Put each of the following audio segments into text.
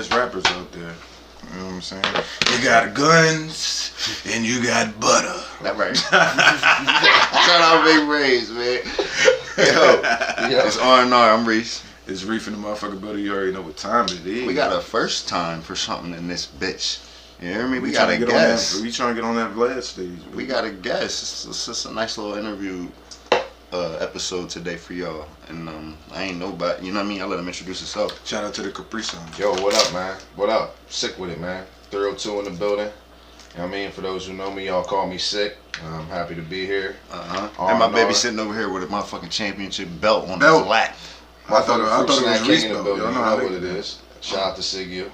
ass rappers out there. You know what I'm saying? You got guns and you got butter. That right. Shout out Big Ray's, man. Yo, it's R&R. I'm Reese. It's Reef in the motherfucker, buddy. You already know what time it is. We got a first time for something in this bitch. You hear me? We got a guest. We trying to get on that Vlad stage. We got a guest. It's just a nice little interview episode today for y'all. And I ain't nobody, you know what I mean? I let him introduce himself. Shout out to the Capri Sun. Yo, what up, man? What up? Sikwitit, man. 302 in the building. You know what I mean? For those who know me, y'all call me Sick. I'm happy to be here. And my baby sitting over here with a motherfucking championship belt on his lap. I thought it was Reese in the belt. building. You You know know what it is. Shout out to Sigil.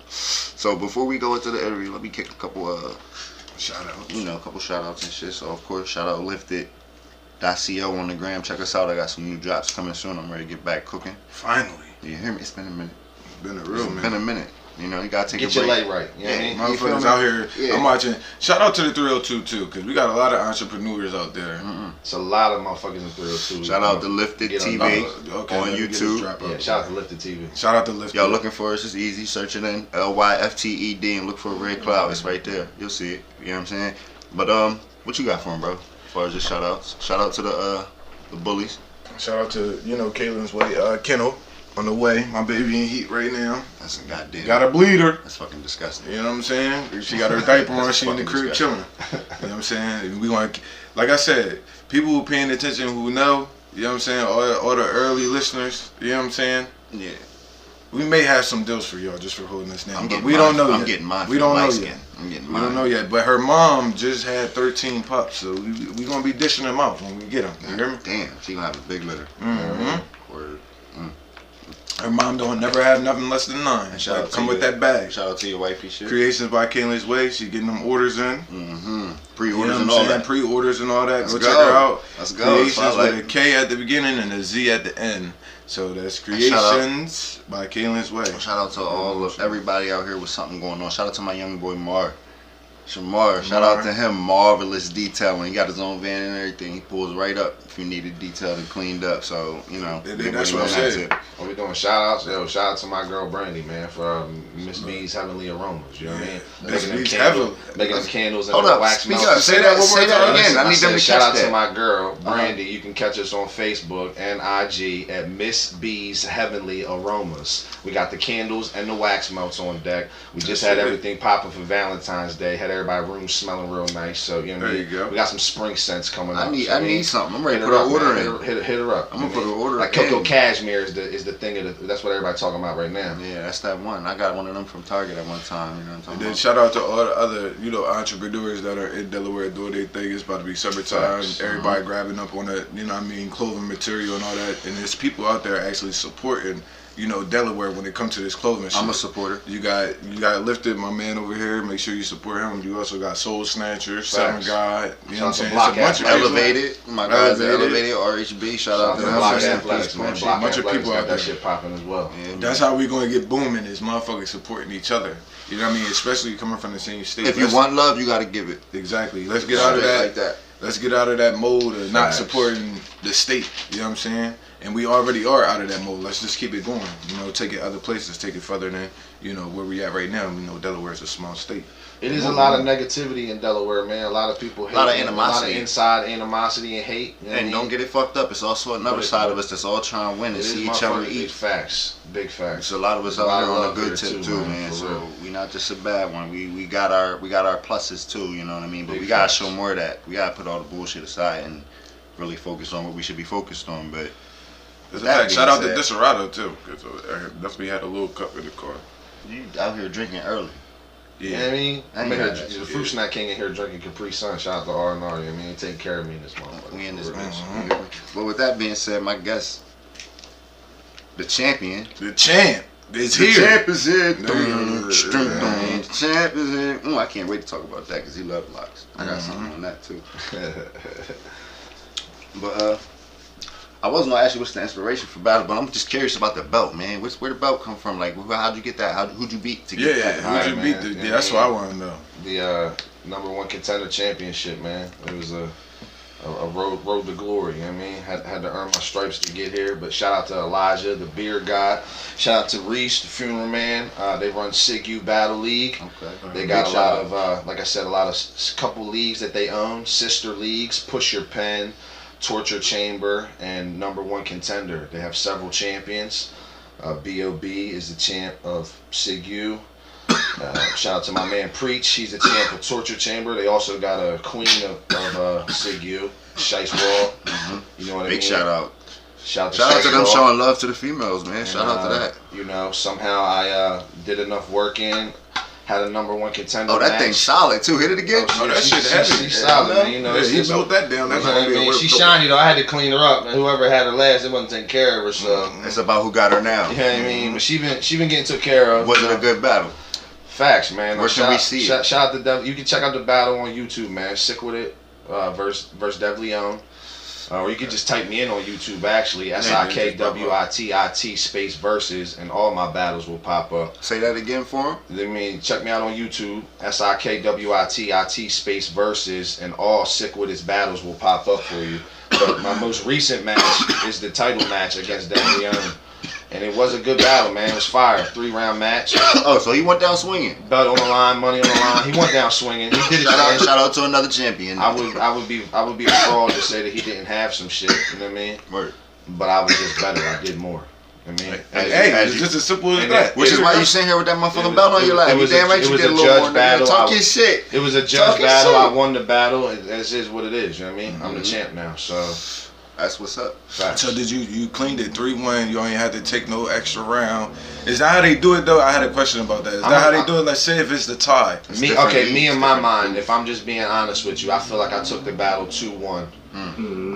So before we go into the interview, let me kick a couple shout outs. You know, a couple shout outs and shit. So of course, shout out Lyfted.co on the gram. Check us out. I got some new drops coming soon. I'm ready to get back cooking. Finally. You hear me? It's been a minute. Been a real minute. It's been a minute. You know, you gotta take Get a break. your light right. You know what I mean? Motherfuckers out here. Yeah. I'm watching. Shout out to the 302 too, because we got a lot of entrepreneurs out there. It's a lot of motherfuckers in 302. Shout out to Lyfted TV on YouTube. Yeah, shout out to Lyfted TV. Shout out to Lyfted. Y'all looking for us? It's easy. Search it in Lyfted and look for a red cloud. It's right there. You'll see it. You know what I'm saying? But what you got for him, bro? As far as just shout outs. Shout out to the bullies. Shout out to Kaylin's way, Kennel. On the way, my baby in heat right now. That's a goddamn. Got a bleeder. That's fucking disgusting. You know what I'm saying? She got her diaper on. She in the crib chilling. You know what I'm saying? We want, like I said, people who paying attention who know. You know what I'm saying? All the early listeners. You know what I'm saying? Yeah. We may have some deals for y'all just for holding us down. But we don't know yet. I'm getting mine. We don't know yet. I'm getting We mine. don't know yet. But her mom just had 13 pups, so we gonna be dishing them out when we get them. You hear me? Damn, she gonna have a big litter. Word. Her mom don't never have nothing less than 9. And shout out come to with that bag. Shout out to your wifey shit. Creations by Kaylin's Way. She getting them orders in. Pre-orders and all that. Pre-orders and all that. Let's go go. check her out. Let's go. Creations with a K at the beginning and a Z at the end. So that's Creations by Kaylin's Way. Shout out to all of everybody out here with something going on. Shout out to my young boy Mar. Shamar, shout out to him. Marvelous detailing. He got his own van and everything. He pulls right up if you need it detailed and cleaned up. So, you know, that's what I said. Are we doing shout outs? Yo, shout out to my girl Brandy, man, for Miss B's Heavenly Aromas. You know what I mean? Making them candles and wax melts. Say that one more time again. I need them to shout catch out that. to my girl Brandy. You can catch us on Facebook and IG at Miss B's Heavenly Aromas. We got the candles and the wax melts on deck. We just had everything popping for Valentine's Day. Had everybody's room smelling real nice. So you know what I mean? We got some spring scents coming up. I need something. I'm ready to put an order in. Hit her up. I'm gonna put an order in. Like Cocoa Cashmere is the thing that's what everybody's talking about right now. Yeah, that's that one. I got one of them from Target at one time. You know what I'm talking about? Then shout out to all the other, entrepreneurs that are in Delaware doing their thing. It's about to be summertime. Everybody grabbing up on that, clothing material and all that. And there's people out there actually supporting, Delaware when it comes to this clothing shit. I'm a supporter. You got Lyfted, my man over here. Make sure you support him. You also got Soul Snatcher, Seven God. You know what I'm saying? It's a bunch of Elevated. My guys at Elevated, RHB. Shout out to them. Block Athletics, man. A bunch of people out there. That shit popping as well. Yeah, that's how we gonna get booming. Is motherfuckers supporting each other. You know what I mean? Especially coming from the same state. If you want love, you gotta give it. Exactly. Let's get out of that. Like that. Let's get out of that mode of not supporting the state. You know what I'm saying? And we already are out of that mode. Let's just keep it going. Take it other places, take it further than, where we at right now. Delaware is a small state. It is a lot of negativity in Delaware, man. A lot of people hate. A lot of animosity. A lot of inside animosity and hate. And don't get it fucked up. It's also another side of us that's all trying to win and see each other eat. Big facts. Big facts. There's a lot of us out here on a good tip too, man. So we not just a bad one. We got our pluses too, you know what I mean? But we gotta show more of that. We gotta put all the bullshit aside and really focus on what we should be focused on. But shout out to Desirado too, because I definitely had a little cup in the car. You out here drinking early. Yeah. You know what I mean? I'm in here, the Fruit Snack King in here drinking Capri Sun. Shout out to R&R. You know what I mean? Taking care of me in this motherfucker. We in this bitch. But with that being said, my guest, the champion. The champ is here. The champ is here. The champ is here. I can't wait to talk about that because he loves locks. I got something on that too. But I wasn't gonna ask you what's the inspiration for battle, but I'm just curious about the belt, man. Where the belt come from? Like, how'd you get that? Who'd you beat to get that? Who'd you beat? That's what I want to know. The #1 contender championship, man. It was a a road to glory. You know what I mean, had to earn my stripes to get here. But shout out to Elijah, the beer god. Shout out to Reese, the funeral man. They run Sikwitit Battle League. Okay. They got a lot of, like I said, couple leagues that they own, sister leagues, Push Your Pen, Torture Chamber, and #1 Contender. They have several champions. B.O.B. is the champ of Sikwitit. Shout out to my man Preach. He's the champ of Torture Chamber. They also got a queen of Sikwitit, Shice Wall. You know what I mean? Big shout out. Shout out to them Wall. showing love to the females, man. Shout out to that. You know, somehow I did enough work in. Had a #1 Contender. Oh, that match. thing's solid too. Hit it again. Oh, that shit heavy. She's solid, man. You know, he built that down. That's gonna be a she's shiny though. I had to clean her up. And whoever had her last, it wasn't taking care of her. So It's about who got her now. you know what I mean. But she been getting took care of. Was it a good battle? Facts, man. Where can we see it? Shout out to Dev. You can check out the battle on YouTube, man. Sikwitit versus Dev Leon. Or you can just type me in on YouTube, actually. SIKWITIT space versus, and all my battles will pop up. Say that again for him. I mean, check me out on YouTube. SIKWITIT space versus, and all Sikwitit's battles will pop up for you. But my most recent match is the title match against Dev Leon. And it was a good battle, man. It was fire. 3-round match. Oh, so he went down swinging. Belt on the line, money on the line. He went down swinging. He did it. Shout out to another champion. I would be a fraud to say that he didn't have some shit. You know what I mean? Word. But I was just better. I did more. I mean, it's just as simple as that. Which is why you sitting here with that motherfucking belt on your lap. You damn right you did a little more. Battle. Talk your shit. It was a judge battle. I won the battle. It is what it is. You know what I mean? I'm the champ now. So. That's what's up. Facts. So did you cleaned it 3-1? You ain't had to take no extra round. Is that how they do it though? I had a question about that. Is that how they do it? Let's say if it's the tie. Me in my mind, if I'm just being honest with you, I feel like I took the battle 2-1.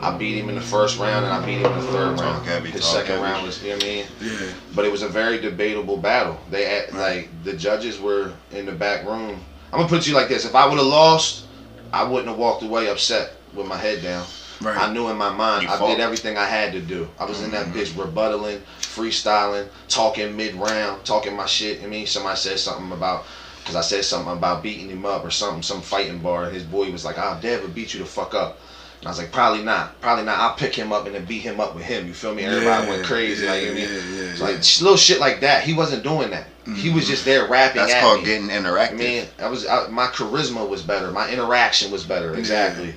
I beat him in the first round and I beat him in the third round. His second round was, you know what I mean? Yeah. But it was a very debatable battle. Like the judges were in the back room. I'm gonna put you like this: if I would have lost, I wouldn't have walked away upset with my head down. Right. I knew in my mind I did everything I had to do. I was in that bitch rebuttaling, freestyling, talking mid-round, talking my shit. I mean, somebody said something about, because I said something about beating him up or something, some fighting bar, and his boy was like, I'll never beat you the fuck up. And I was like, probably not. I'll pick him up and then beat him up with him. You feel me? Everybody went crazy. Like, you know what I mean? Like little shit like that. He wasn't doing that. He was just there rapping. That's called getting interactive. I mean, my charisma was better. My interaction was better. Exactly. Yeah.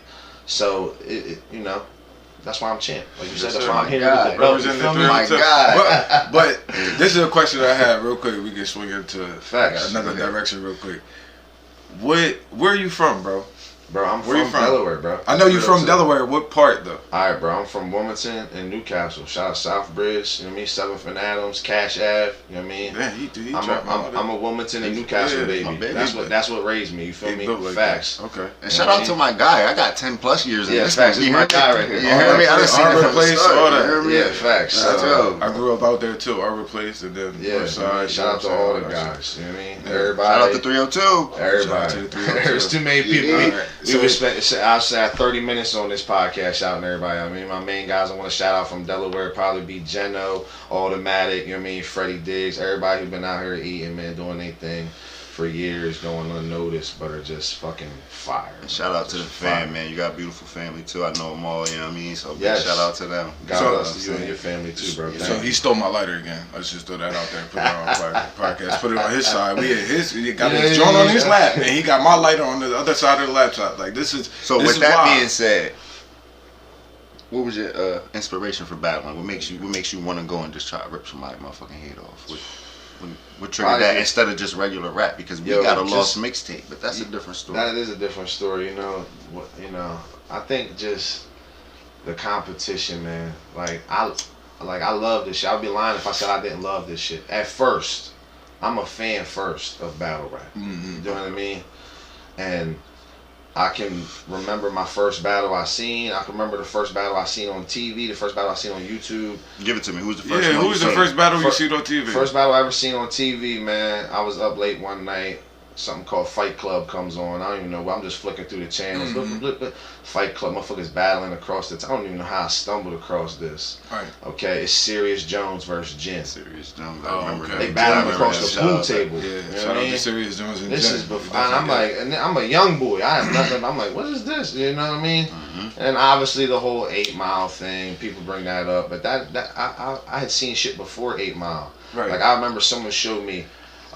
So, you know, that's why I'm champ. Like you said, that's why I'm here with the belt. My God. But this is a question I have real quick. We can swing into another direction real quick. Where are you from, bro? Bro, I'm from Delaware, bro. I know you're from Delaware. What part, though? All right, bro. I'm from Wilmington and Newcastle. Shout out Southbridge. You know what I mean? 7th and Adams, Cash Ave. You know what I mean? Yeah, I'm a Wilmington and Newcastle baby. That's what raised me. You feel me? Like facts. That. Okay. And shout out to my guy. I got 10+ years in this. Facts. This is my guy right here. You hear me? I done seen Arbor Place, all that. Yeah, facts. I grew up out there too. Arbor Place, and then Northside. Shout out to all the guys. You know what I mean? Everybody. Shout out to 302. Everybody. There's too many people. We would spend. I'll say 30 minutes on this podcast shouting everybody. I mean, my main guys I want to shout out from Delaware probably be Geno, Automatic, you know what I mean, Freddie Diggs, everybody who's been out here eating, man, doing their thing for years, going unnoticed, but are just fucking fire. And shout out to the fam, man. You got a beautiful family too. I know them all, you know what I mean? So big shout out to them. God bless you and your family too, bro. So he stole my lighter again. Let's just throw that out there. Put it on podcast. Put it on his side. He got his joint on his lap, and he got my lighter on the other side of the laptop. Like this is. So with that being said, what was your inspiration for battling? What makes you want to go and just try to rip somebody's motherfucking head off? What triggered that instead of just regular rap? Because we got a lost mixtape, but that's a different story. That is a different story, you know. I think just the competition, man. I love this shit. I'd be lying if I said I didn't love this shit. At first, I'm a fan first of battle rap. You know what I mean? And I can remember my first battle I seen. I can remember the first battle I seen on TV, the first battle I seen on YouTube. Give it to me. Who's the first one? Who's the first battle you seen on TV? First battle I ever seen on TV, man. I was up late one night, something called Fight Club comes on. I don't even know. I'm just flicking through the channels. Fight Club, motherfuckers battling across the. I don't even know how I stumbled across this. Right. Okay, it's Serious Jones versus Jin. Serious Jones. Oh, I remember okay. that. They battling I across remember the that. pool table. Yeah, You know shout what I out mean? to Serious Jones and This Jen. is before. I'm like, and I'm a young boy. I have nothing. I'm like, what is this? You know what I mean? And obviously the whole 8 Mile thing. People bring that up, but I had seen shit before 8 Mile. Right. Like I remember someone showed me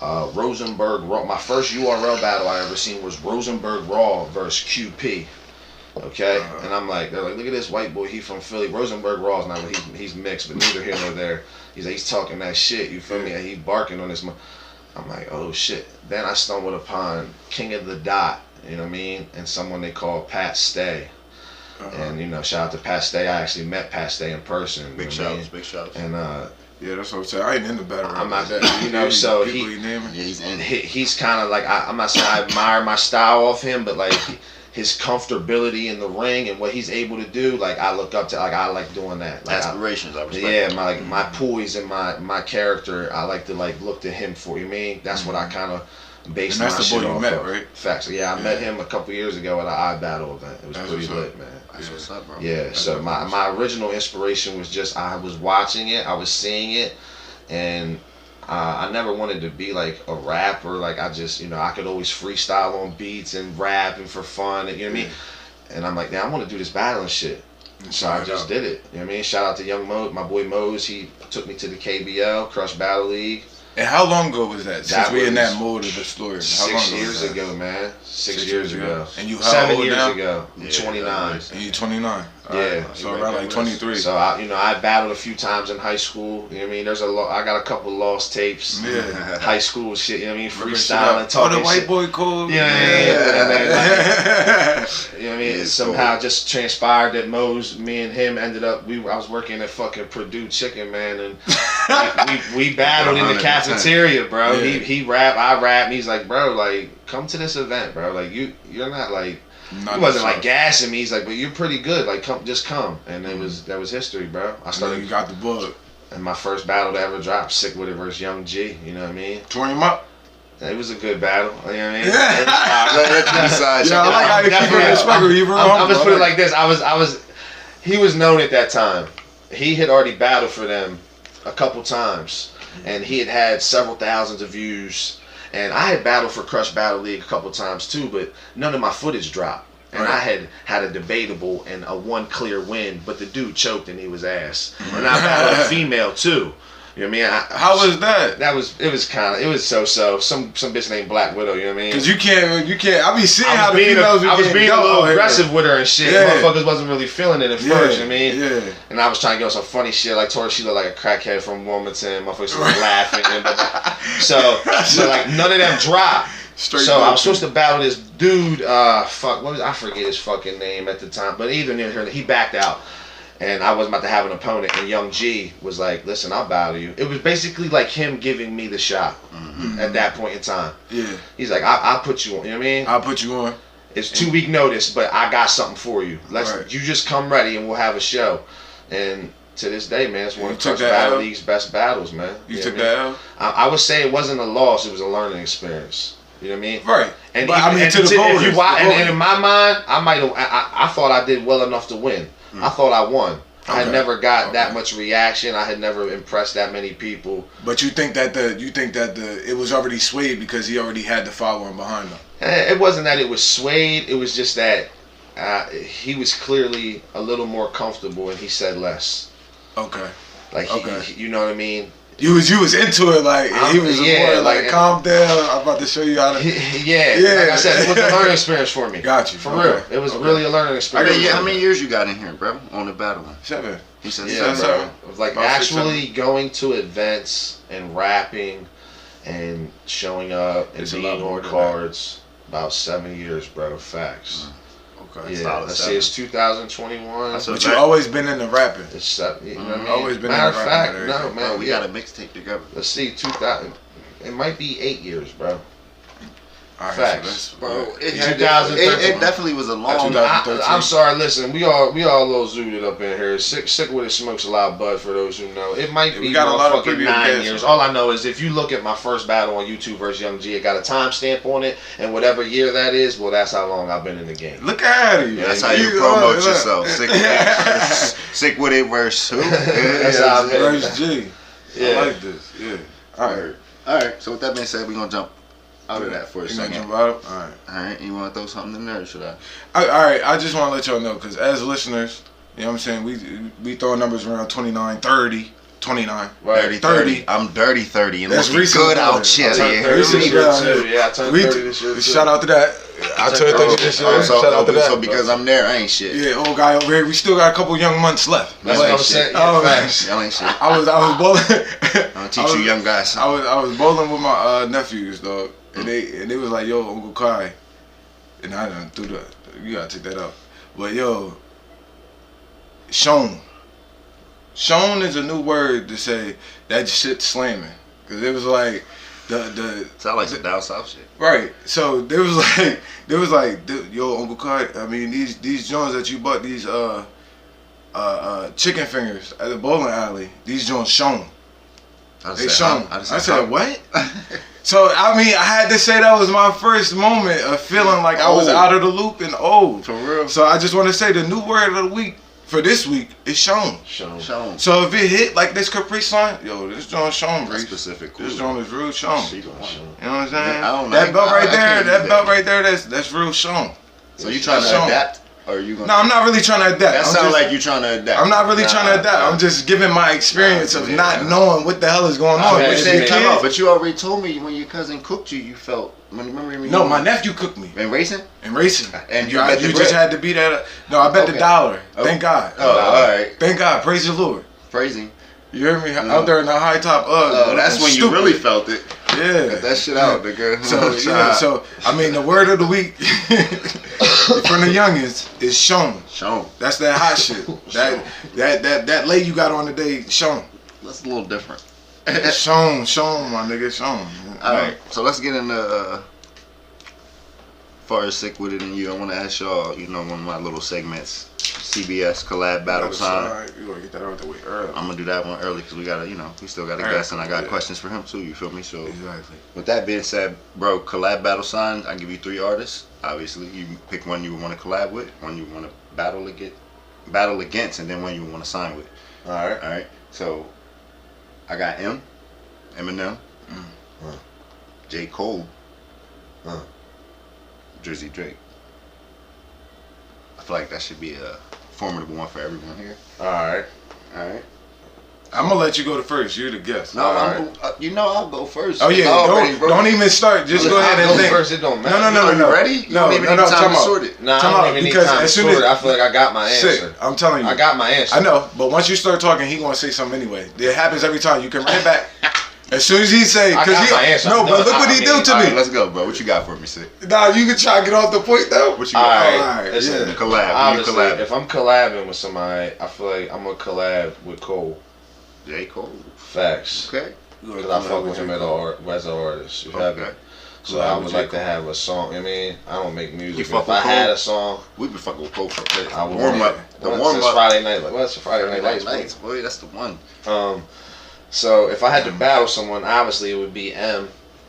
Rosenberg Raw. My first URL battle I ever seen was Rosenberg Raw versus QP. Okay, and I'm like, they're like, look at this white boy. He from Philly. Rosenberg Raw is not. He's mixed, but neither here nor there. He's talking that shit. You feel me? And he barking on this. I'm like, oh shit. Then I stumbled upon King of the Dot. You know what I mean? And someone they call Pat Stay. And you know, shout out to Pat Stay. I actually met Pat Stay in person. Big shouts, big shouts. And yeah, that's what I'm saying. I ain't in the battle rap. I'm not, that. you know, so he's kind of like, I'm not saying I admire my style of him, but like his comfortability in the ring and what he's able to do, like I look up to, like I like doing that. Like aspirations, I respect. Yeah, my poise and my character, I like to like look to him for. You mean that's what I kind of base my shit off. And that's the boy you met, of. right? Facts. Yeah, I met him a couple years ago at an iBattle event. It was pretty lit, man. That's what's up, bro. Yeah, so my original inspiration was just I was watching it, I was seeing it, and I never wanted to be like a rapper. Like I just, you know, I could always freestyle on beats and rap and for fun, and you know what I mean. And I'm like, now I want to do this battling shit. So I just did it. You know what I mean? Shout out to Young Mo, my boy Mose. He took me to the KBL Crush Battle League. And how long ago was that? Since we in that mode of the story. How long 6 ago years ago, man. 6 years ago. And you how 7 old years now? ago. I'm 29. And you 29. Yeah. So around like 23. So I battled a few times in high school. You know what I mean? There's I got a couple lost tapes. Yeah. High school shit. You know what I mean? Freestyling, talking the white shit. boy code. Yeah. And then, like, you know what I mean? Yeah, Somehow just transpired that Mose, me and him ended up. I was working at fucking Purdue Chicken, man, and we battled in the 100%. cafeteria, bro. Yeah. He rap, I rap, and he's like, bro, like come to this event, bro. Like you're not like. He wasn't like gassing me. He's like, but you're pretty good. Like, just come. And that was history, bro. I started. You got the book. And my first battle to ever drop, Sikwitit versus Young G. You know what I mean? Tore him up. It was a good battle. You know what I mean? I like how you keep it respectful. I'm just put it like this. He was known at that time. He had already battled for them a couple times, and he had several thousands of views. And I had battled for Crush Battle League a couple times too, but none of my footage dropped. And I had a debatable and a one clear win, but the dude choked and he was ass. And I battled a female too. You know what I mean? How was that? It was so. Some bitch named Black Widow, you know what I mean? Cause you can't, I be seeing how the females I was being a little aggressive with her and shit. Yeah. Motherfuckers wasn't really feeling it at first, you know what I mean? Yeah. And I was trying to get on some funny shit, like told her she looked like a crackhead from Wilmington. Motherfuckers were laughing. So like none of them dropped. So I was supposed to battle this dude, I forget his fucking name at the time, but he backed out. And I wasn't about to have an opponent, and Young G was like, listen, I'll battle you. It was basically like him giving me the shot at that point in time. Yeah. He's like, I'll put you on, you know what I mean? I'll put you on. It's 2 week notice, but I got something for you. You just come ready and we'll have a show. And to this day, man, it's one of Crush Battle League's best battles, man. You took that L? I would say it wasn't a loss, it was a learning experience. You know what I mean? Right. And but I mean, to the voters. And in my mind, I thought I did well enough to win. I thought I won. I had never got that much reaction. I had never impressed that many people. But you think that it was already swayed because he already had the following behind him? It wasn't that it was swayed. It was just that he was clearly a little more comfortable and he said less. Okay. Like you know what I mean? You was into it, like he was more like calm down. I'm about to show you how to. Yeah. Like I said, it was a learning experience for me. Got you. For real, it was really a learning experience. How many years you got in here, bro? On the battle? 7. He said 7. Bro. It was like about actually going to events and rapping and showing up and being on cards. About 7 years, bro. Facts. Okay. Yeah, let's see, it's 2021. But you always been into rapping. It's you know what I mean? Always been Matter into of rapping. fact, no, man. Bro, we got a mixtape together. Let's see, 2000. It might be 8 years, bro. All right, Facts. so Bro, it 2013. definitely was a long. 2013. I'm sorry. Listen, we all a little zooted up in here. Sikwitit smokes a lot of bud. For those who know, it might be we got a lot of fucking previous 9 guests. years. All I know is if you look at my first battle on YouTube versus Young G, it got a timestamp on it, and whatever year that is, well, that's how long I've been in the game. Look at you. That's how you promote yourself. Sikwitit versus who? That's how I've been. Versus G. Yeah. I like this. Yeah. All right. All right. So with that being said, we're gonna jump out of that for a You gonna second. jump out? All right. All right. You want to throw something in there, or should I? All right. I just want to let y'all know, because as listeners, you know what I'm saying, we throw numbers around 29, 30, 29, Right. 30. I'm dirty 30 and That's looking recent good brother. out here. I turned 30 Recent this year brother. too. Yeah, I turned 30 this year too. Shout out to that. I turned 30 this year. Shout out to that. So because I'm there, I ain't shit. Yeah, old guy over here. We still got a couple young months left. That's Y'all what I'm ain't saying. shit. Yeah, Oh, facts. Y'all ain't shit. I was bowling. I'll teach you young guys. I was bowling with my nephews, dog, and they was like, "Yo, Uncle Kai," and I done threw the. You gotta take that out. But yo, shown is a new word to say that shit slamming, cause it was like the Sound like some down south shit. right. So there was like yo, Uncle Kai. I mean these joints that you bought, these chicken fingers at the bowling alley. These joints shown. They shown. I said what? So I mean, I had to say that was my first moment of feeling like I was out of the loop and old. For real. So I just want to say the new word of the week for this week is shown. Shown. So if it hit like this Capri Sun, yo, this joint shown, That's Reese. specific. This joint is real shown. She You the one. know what I'm saying? I don't know. That belt right I there, can't that use belt that. right there, that's real shown. So you trying to Shown. adapt, or you gonna? No, I'm not really trying to adapt. That I'm sounds just- like you trying to adapt. I'm not really trying to adapt. I'm just giving my experience of not knowing what the hell is going on. Okay, As a Saying kid- time out, but you already told me when your cousin cooked you, you felt. Remember me? No, my nephew cooked me in racing. in racing. And you you bet the just bread? had to be that. No, I bet the Okay. dollar. Oh. Thank God. Oh, all right. Thank God. Praise the Lord. Praising. You hear me? Out there in the high top. That's when you really felt it. Yeah. Cut that shit out, nigga. So yeah. So I mean, the word of the week from the youngins is shown. Shown. That's that hot shit. That lay you got on today. Shown. That's a little different. Shown, my nigga. Shown. All right, so let's get into far as Sikwitit and you. I want to ask y'all, one of my little segments, CBS collab battle sign. Alright, you gonna get that out the way early. I'm gonna do that one early because we gotta, we still got a guest and I got questions for him too. You feel me? So Exactly. with that being said, bro, collab battle signs. I give you 3 artists. Obviously, you pick one you want to collab with, one you want to battle against, and then one you want to sign with. All right. All right. So I got Eminem, J. Cole, Drizzy Drake. I feel like that should be a formidable one for everyone here. All right. All right. I'm gonna let you go to first. You're the guest. No, I'll go first. Oh yeah, don't even start. Just go ahead and I'll go think. first. It don't matter. No. You ready? You don't even need time time to out. sort it. Nah, Time I out, don't even need because time to as soon sort as- it. I feel like I got my Sick. answer. I'm telling you. I got my answer. I know, but once you start talking, he gonna say something anyway. It happens every time. You can run it back. As soon as he say, I got my answer. no, but look what he do to All right, me. let's go, bro. What you got for me, Sid? Nah, you can try to get off the point though. What you All got? right. All right, Listen, yeah. Collab. Obviously, You collab. if I'm collabing with somebody, I feel like I'm gonna collab with Cole. J. Cole. Facts. Okay. Because I fuck with him as an artist. You have Okay. it. So Collab I with would J. like to Cole. have a song. I mean, I don't make music. You but fuck if with I Cole? had a song, We been fucking with Cole for a bit. I would warm up. The warm It's up. Friday night. Like, what's Friday night lights? Nights, boy. That's the one. So if I had to battle someone, obviously it would be M,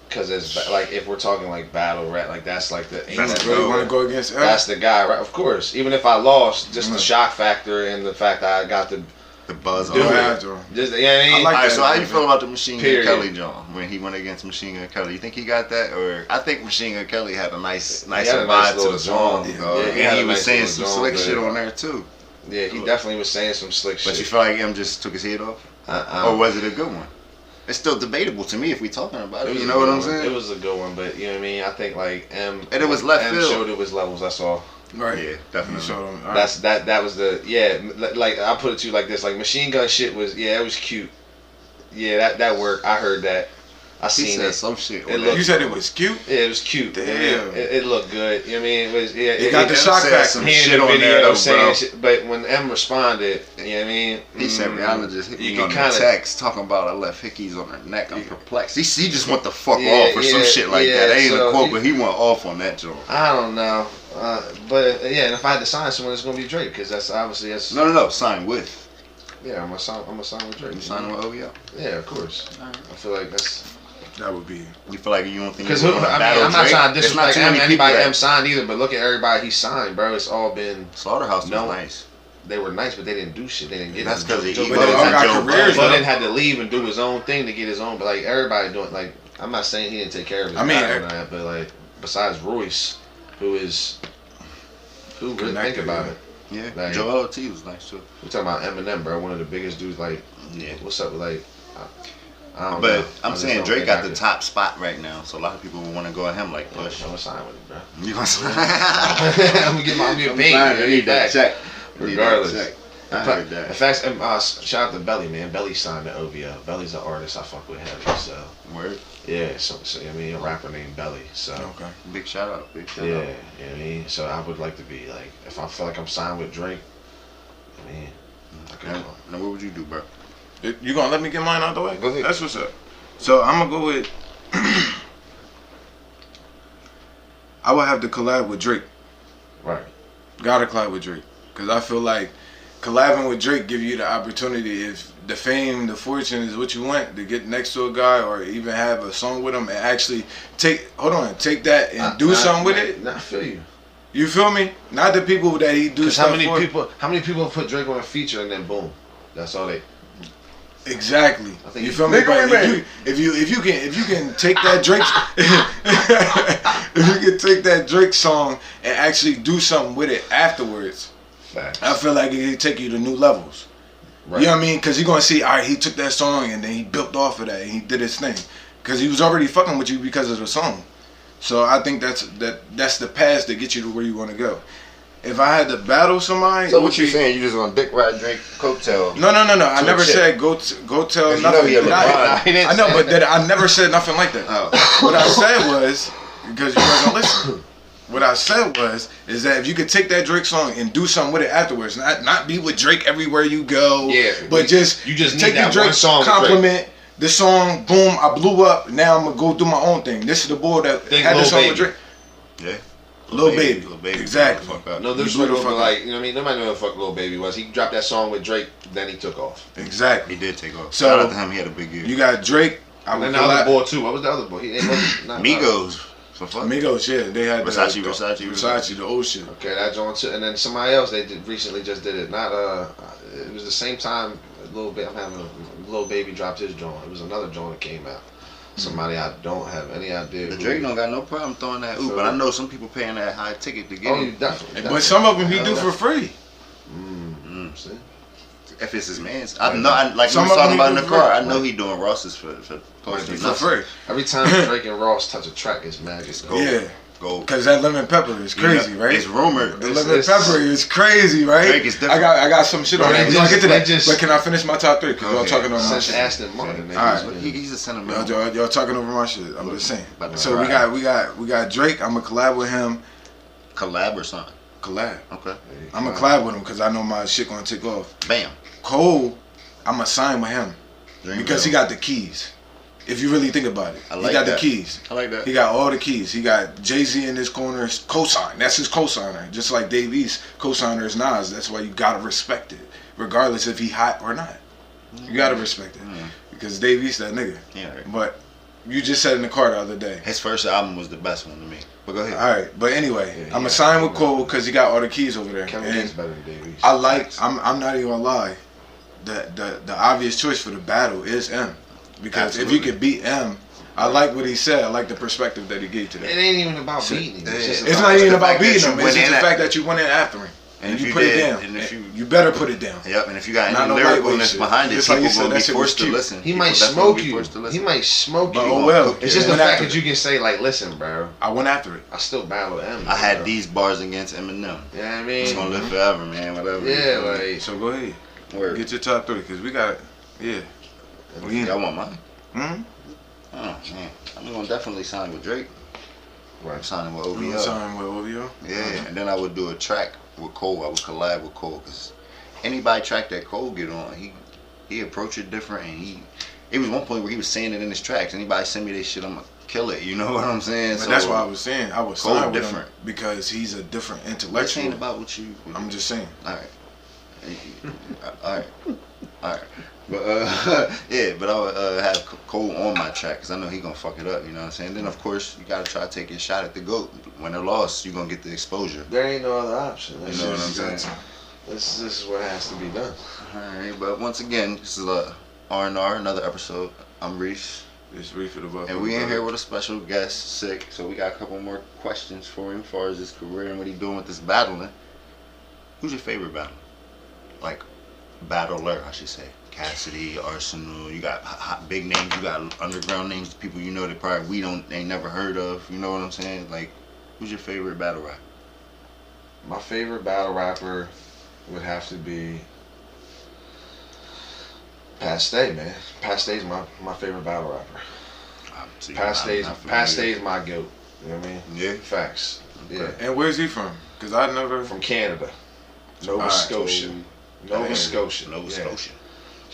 because it's like if we're talking like battle rap, like that's like the That's that the Really go. want to go against him? that's the guy, right? Of course. Even if I lost, just the shock factor and the fact that I got to The buzz Do on it. that. just you know what I mean. I like Alright, that. so how you feel about the Machine Gun Period. Kelly John when he went against Machine Gun Kelly? You think he got that, or I think Machine Gun Kelly had a nice had a nice vibe to little the song, John. dog. Yeah, he and had he a was nice saying little some John, slick but- shit on there too. Yeah, he definitely was saying some slick shit. But you feel like M just took his head off, or was it a good one? It's still debatable to me if we talking about it. was You a know what good I'm one. saying? It was a good one, but you know what I mean. I think like M And it was left M field. showed it was levels. That's all. Right. Yeah, You definitely. showed him. All right. That was the like I put it to you like this, like Machine Gun shit was it was cute. Yeah, that worked. I heard that. I He seen said it. some shit. It looked- You said it was cute. Yeah, it was cute. Damn. It looked good. You know what I mean? It was. Yeah, It got the shock said factor. some He in shit the on video there, though, saying bro. shit, but when M responded, you know what I mean? He said Rihanna just hit you me can on the kinda- text talking about I left hickeys on her neck. I'm perplexed. He just went the fuck Yeah, off or some yeah, shit like yeah, that. That ain't so a quote, he- but he went off on that joint. I don't know, but yeah, and if I had to sign someone, it's gonna be Drake because that's obviously No. Sign with. Yeah, I'm gonna sign with Drake. You signing with OVO? Yeah, of course. I feel like that's That would be. You feel like you don't think because you're I'm gonna battle not Drake? trying to It's not disrespect too many people anybody that- M signed either, but look at everybody he signed, bro. It's all been Slaughterhouse was No. nice. they were nice, but they didn't do shit. They didn't get That's it. 'cause they Joe eat But they all Budden- got Joe careers, Budden though. had to leave and do his own thing to get his own, but like everybody doing like I'm not saying he didn't take care of his I mean, guy or not, but like besides Royce, who really think Connected, about yeah. it. Yeah, Like- Joel T was nice too. We're talking about Eminem, bro, one of the biggest dudes. Like, Yeah. what's up with like? I don't But know. I I'm just saying don't Drake think got I the could- top spot right now, so a lot of people want to go at him like I'm push. gonna sign with him, bro. You gonna sign? I'm gonna get my baby. I need that check. Regardless. I need that check. I In heard that. fact, shout out to Belly, man. Belly signed to OVO. Belly's an artist. I fuck with him. So Word. yeah, so I mean, a rapper named Belly. So Okay. Big shout out. Big shout yeah, you out. know what I mean. So I would like to be like, if I feel like I'm signed with Drake, I mean, I could Now what would you do, bro? You gonna let me get mine out the way? Go ahead. That's what's up. So I'm gonna go with. I would have to collab with Drake. right. Gotta collab with Drake, cause I feel like collabing with Drake give you the opportunity, if the fame, the fortune is what you want, to get next to a guy or even have a song with him and actually take that and do something with it. I feel you. You feel me? Not the people that he do Because stuff how many for. people have put Drake on a feature and then boom, that's all they. Exactly. I think You feel me? Nigga, But wait a if you can take that Drake if you can take that Drake song and actually do something with it afterwards, Facts. I feel like it can take you to new levels. Right. You know what I mean? Because you're gonna see, all right, he took that song and then he built off of that and he did his thing, because he was already fucking with you because of the song. So I think that's the path to get you to where you want to go. If I had to battle somebody, So it what would you be- saying? You just gonna dick ride Drake coattail? No. I a never chick. said go tell You know nothing. he had LeBron. He didn't I know, say but that. I never said nothing like that. Oh. What I said was, because you wasn't listening. What I said is that if you could take that Drake song and do something with it afterwards, not be with Drake everywhere you go, Yeah, but you just just take need that the Drake one song with compliment. The song, boom, I blew up. Now I'm gonna go do my own thing. This is the boy that Think had the Lil song Baby. with Drake. Yeah. Lil Baby. Lil Baby. Exactly. Fuck up. No You disrespect, blew the but fuck like, you know what I mean? Nobody knew who the fuck Lil Baby was. He dropped that song with Drake, then he took off. Exactly. He did take off. So- Shout out to him. He had a big year. You got Drake. I And would then the other collab- boy too. What was the other boy? He ain't not Migos. For fuck. Amigos, yeah, they had Versace, the old shit. Okay, that joint too. And then somebody else recently just did it. Not it was the same time. A little bit. I'm having a Lil Baby dropped his joint. It was another joint that came out. Somebody I don't have any idea. The who- Drake don't got no problem throwing that ooh, So- but I know some people paying that high ticket to get Oh, you him. definitely. But some of them he do for free. See? If it's his man's, I know. Like Some we was of talking them about in he the do car. for I know free. he doing Ross's for posting For free. Every time Drake and Ross touch a track, it's magic. Gold. Yeah. Gold. Cause that lemon pepper is crazy, You know, right? It's rumored. The It's- lemon pepper is crazy, right? Drake is different. I got some shit on Bro, that. they We're gonna get to that. just- But can I finish my top three? Because y'all Okay. talking over my Since shit. Aston Martin, All right. He's a sentimental. Y'all talking over my shit. I'm just saying. About to So ride. we got Drake. I'm gonna collab with him. Collab or something. Collab. Okay. I'm gonna collab with him because I know my shit gonna take off. Bam. Cole, I'm gonna sign with him Dream because he Girl. got the keys. If you really think about it, I he like got that. the keys. I like that. He got all the keys. He got Jay-Z in his corner, cosign. That's his cosigner. Just like Dave East cosigner is Nas. That's why you gotta respect it, regardless if he hot or not. You gotta respect it because Dave East that nigga. Yeah. Right. But you just said in the car the other day. His first album was the best one to me. But go ahead. All right, but anyway, Yeah, I'm gonna yeah. sign with Cole because he got all the keys over there. Kevin And Gates better than Davies. I like. I'm not even gonna lie. The obvious choice for the battle is M, because if you Absolutely. could beat M, I like what he said. I like the perspective that he gave to It that. ain't even about beating him. Yeah. It's, just It's about not even the about fact that beating you him. It's went just in the at- fact that you went in after him. And if you you put did, it down. and if you- you better put it down. Yep, and if you got Not any no lightweight lyricalness shit. behind it, Just like people you said, gonna that be shit was forced to cute. listen. He People might definitely smoke be you. forced to He listen. might smoke you. But oh well. It's just I the went fact after that you can say like, listen, bro, I went after it. I still battle M. I had bro. these bars against Eminem. You know what I It's mean? gonna live forever, man. Whatever. Yeah, like So go ahead. Word. Get your top three because we got. Yeah. We in. Y'all want mine? Hmm? Oh man, I'm gonna definitely sign with Drake. Right. I'm signing with You OVO. gonna sign with OVO? Yeah, and then I would do a track with Cole. I would collab with Cole, because anybody track that Cole get on, he approach it different, and it was one point where he was saying it in his tracks. Anybody send me this shit, I'm gonna kill it. You know what I'm saying? But So that's why I was saying I would Cole sign with different. him because he's a different This intellectual. ain't about what you. I'm just saying. All right. All right. But yeah, but I would have Cole on my track, because I know he gonna fuck it up. You know what I'm saying? Then of course you gotta try to take your shot at the GOAT. When they're lost, you gonna get the exposure. There ain't no other option. You know what I'm saying? This is what has to be done. All right, but once again, this is R&R, another episode. I'm Reese, It's Reef of the Buffalo. and we in here with a special guest, Sick. So we got a couple more questions for him as far as his career and what he doing with this battling. Who's your favorite battler? Like, battler, I should say. Cassidy, Arsenal. You got big names. You got underground names. People you know that probably we ain't never heard of. You know what I'm saying? Like, who's your favorite battle rapper? My favorite battle rapper would have to be Pastay, man. Pastay's my favorite battle rapper. Pastay's my goat. You know what I mean? Yeah. Facts. Okay. Yeah. And where's he from? Because I never. From Canada. Nova Alright, Scotia. Nova Scotia. Nova Yeah. Scotia.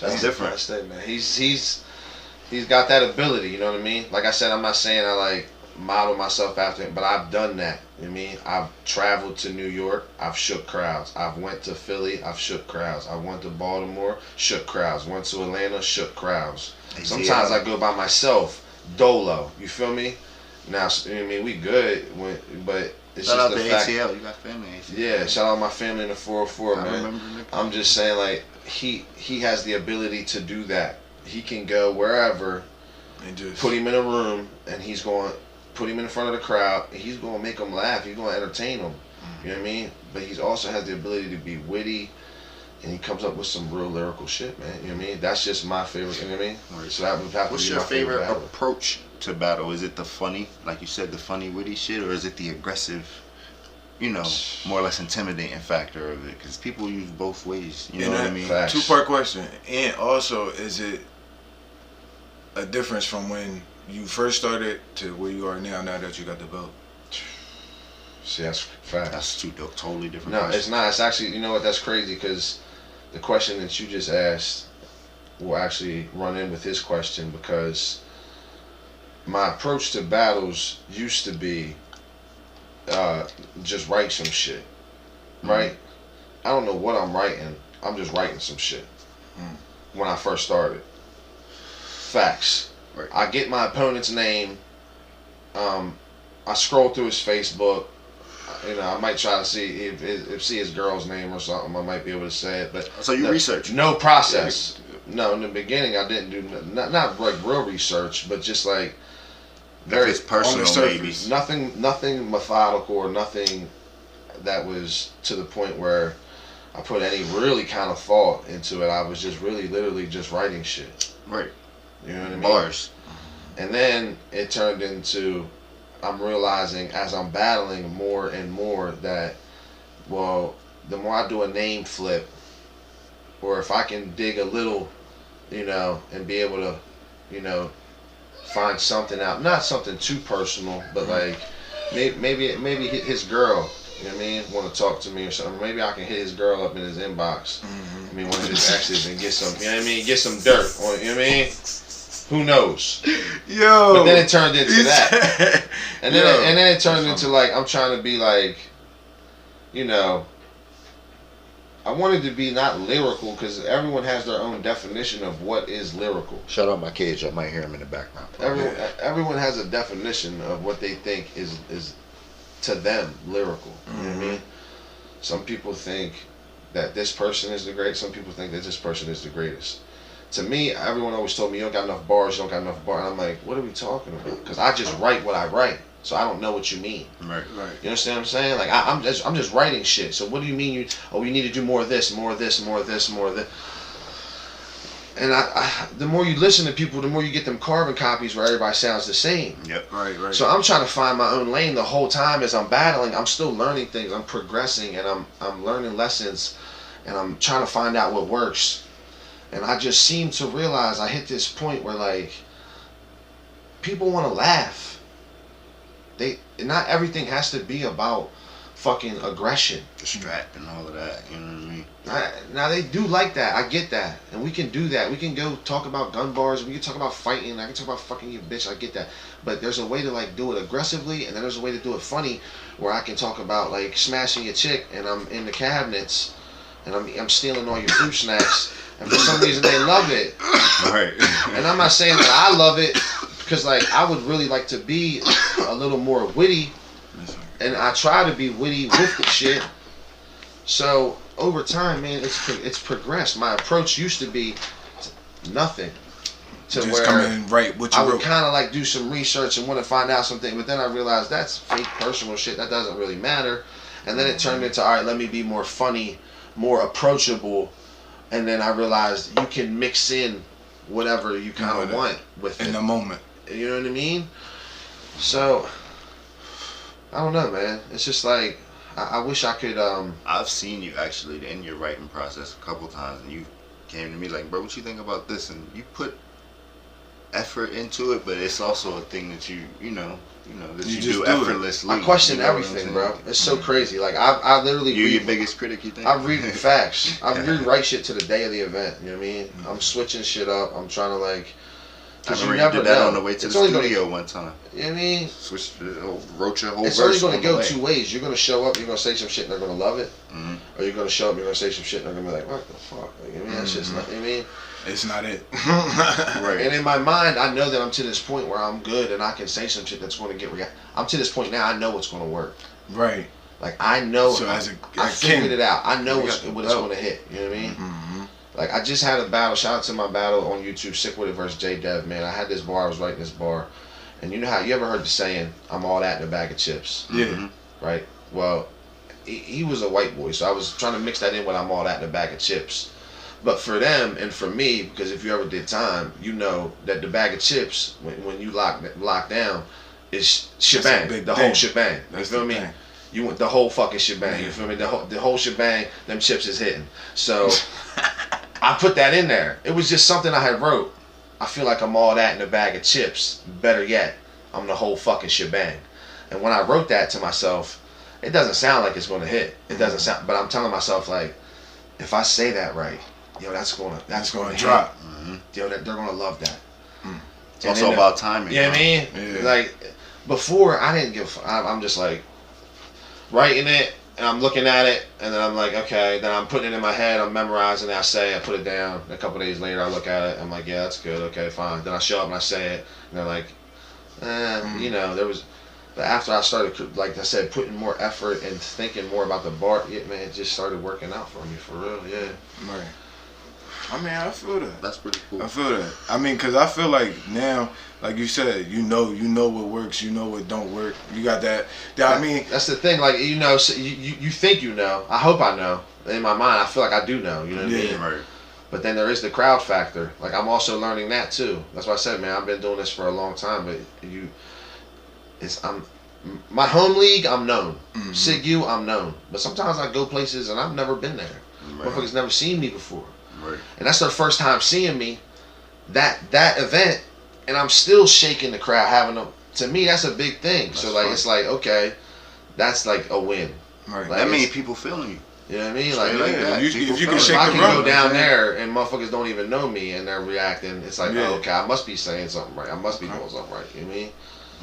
That's That's different. Pastay, man. He's got that ability, you know what I mean? Like I said, I'm not saying I like model myself after him, but I've done that. You know what I mean? I've traveled to New York, I've shook crowds. I've went to Philly, I've shook crowds. I went to Baltimore, shook crowds. Went to Atlanta, shook crowds. Sometimes I go by myself, dolo. You feel me? Now, you know what I mean? We good, but it's Shout out just to the fact. ATL. You got family in ATL. Yeah, shout out my family in the 404, I man. remember Nick. I'm just saying, like, he has the ability to do that. He can go wherever, And just put him in a room, and he's going to put him in front of the crowd, and he's going to make them laugh. He's going to entertain them. You know what I mean? But he also has the ability to be witty, and he comes up with some real lyrical shit, man. You know what I mean? That's just my favorite. You know what I mean? Right. So that would have to What's be your my favorite favorite battle. approach to battle? Is it the funny, like you said, the funny, witty shit, or is it the aggressive, you know, more or less intimidating factor of it? Because people use both ways. You know what I mean? Facts. two-part question. And also, is it a difference from when you first started to where you are now that you got the belt? See, that's facts. That's two totally different. No, questions. it's not. It's actually, you know what? That's crazy, because the question that you just asked will actually run in with his question, because my approach to battles used to be just write some shit, right? I don't know what I'm writing. I'm just writing some shit. When I first started. Facts. Right. I get my opponent's name. I scroll through his Facebook. You know, I might try to see if see his girl's name or something. I might be able to say it, but So you research? no process. No, in the beginning I didn't do not like real research, but just like very It's personal, on the maybe. surface. nothing methodical, or nothing that was to the point where I put any really kind of thought into it. I was just really literally just writing shit. Right. You know what I mean? Bars. And then it turned into, I'm realizing as I'm battling more and more that, well, the more I do a name flip, or if I can dig a little, you know, and be able to, you know, find something out, not something too personal, but like maybe his girl, you know what I mean, want to talk to me or something. Maybe I can hit his girl up in his inbox. I mean, one of his exes, and get some, you know what I mean, get some dirt on, you know what I mean? Who knows? Yo. But then it turned into that. And then Yo. and then it turned into like, I'm trying to be like, you know, I wanted to be not lyrical, because everyone has their own definition of what is lyrical. Shout out my kids. I might hear him in the background. Everyone has a definition of what they think is to them lyrical. You know what I mean? Some people think that this person is the greatest. Some people think that this person is the greatest. To me, everyone always told me, you don't got enough bars, you don't got enough bars. And I'm like, what are we talking about? Because I just write what I write, so I don't know what you mean. Right. You understand what I'm saying? Like, I'm just writing shit. So what do you mean you need to do more of this, more of this, more of this, more of this? And the more you listen to people, the more you get them carbon copies where everybody sounds the same. Yep. Right. So I'm trying to find my own lane the whole time as I'm battling. I'm still learning things. I'm progressing, and I'm learning lessons, and I'm trying to find out what works. And I just seem to realize I hit this point where, like, people want to laugh. Not everything has to be about fucking aggression. Distract and all of that, you know what I mean? Now they do like that. I get that, and we can do that. We can go talk about gun bars. We can talk about fighting. I can talk about fucking you, bitch. I get that, but there's a way to like do it aggressively, and then there's a way to do it funny, where I can talk about like smashing your chick, and I'm in the cabinets, and I'm stealing all your fruit snacks, and for some reason they love it. Right. And I'm not saying that I love it, because like I would really like to be a little more witty. And I try to be witty with the shit. So over time, man, it's progressed. My approach used to be nothing. To just where come in right what you I would wrote. kind of like do some research and want to find out something, but then I realized that's fake personal shit. That doesn't really matter. And then it turned into, all right, let me be more funny, more approachable. And then I realized you can mix in whatever you kind of want with it. In the moment. You know what I mean? So I don't know, man. It's just like I wish I could. I've seen you actually in your writing process a couple times, and you came to me like, bro, what you think about this? And you put effort into it, but it's also a thing that you know that you do effortlessly. I question you know everything, bro. It's so crazy. Like I literally. You're your biggest critic, you think? I read facts. I rewrite shit to the day of the event. You know what I mean? I'm switching shit up. I'm trying to like. I remember you did that on the way to the studio one time. You know what I mean? Switched wrote your whole it's verse. It's only going to go two ways. You're going to show up, you're going to say some shit, and they're going to love it. Mm-hmm. Or you're going to show up, you're going to say some shit, and they're going to be like, what the fuck? Like, you know what I mean? That's just not, you know what I mean? It's not it. Right. And in my mind, I know that I'm to this point where I'm good and I can say some shit that's going to get I'm to this point now, I know what's going to work. Right. Like, I know. So I figured it out. I know what it's going to hit. You know what I mean? Mm-hmm. Like, I just had a battle. Shout out to my battle on YouTube, Sikwitit versus J-Dev, man. I had this bar. I was writing this bar. And you know how, you ever heard the saying, I'm all that in a bag of chips? Yeah. Mm-hmm. Right? Well, he was a white boy, so I was trying to mix that in with I'm all that in a bag of chips. But for them and for me, because if you ever did time, you know that the bag of chips, when you lock down, is shebang. The whole shebang. You feel me? You want the whole fucking shebang. You feel me? The whole shebang, them chips is hitting. So I put that in there. It was just something I had wrote. I feel like I'm all that in a bag of chips. Better yet, I'm the whole fucking shebang. And when I wrote that to myself, it doesn't sound like it's going to hit. It doesn't sound, but I'm telling myself, like, if I say that right, yo, that's going to drop. Mm-hmm. Yo, they're going to love that. It's also about timing. You know what I mean? Yeah. Like, before, I didn't give I'm just like writing it, and I'm looking at it, and then I'm like, okay, then I'm putting it in my head, I'm memorizing it, I put it down, and a couple days later I look at it, I'm like, yeah, that's good, okay, fine. Then I show up and I say it, and they're like, you know, but after I started, like I said, putting more effort and thinking more about the bar, man, it just started working out for me, for real, yeah. Right. I mean, I feel that. That's pretty cool. I feel that. I mean, because I feel like now, like you said, you know what works, you know what don't work. You got that. I mean, that's the thing. Like, you know, so you think you know. I hope I know. In my mind, I feel like I do know. You know what I mean? Right. But then there is the crowd factor. Like, I'm also learning that too. That's why I said, man, I've been doing this for a long time. But my home league, I'm known. Mm-hmm. SIGU, I'm known. But sometimes I go places and I've never been there. Right. Motherfuckers never seen me before. Right. And that's their first time seeing me, that event, and I'm still shaking the crowd, having them. To me, that's a big thing. That's so like, fun. It's like, okay, that's like a win. Right. Like, that means people feeling you. You know what I mean? Like that. If you can if shake I the can room, go down there and motherfuckers don't even know me and they're reacting, it's like, oh, okay, I must be saying something right. I must be doing something right. You know what I mean?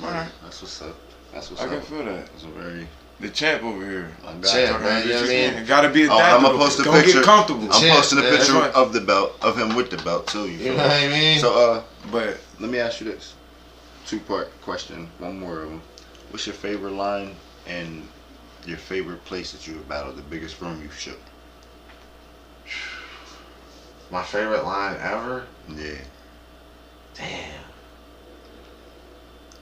Right. That's what's up. That's what's up. I can feel that. That's a very... The champ over here. Champ, man, you know what I mean? Gotta be adaptable. I'm gonna post a picture. Get comfortable. I'm posting a picture of the belt, of him with the belt too. You know what I mean? So, but let me ask you this: 2-part question, one more of them. What's your favorite line and your favorite place that you have battled? The biggest room you shook? My favorite line ever? Yeah. Damn.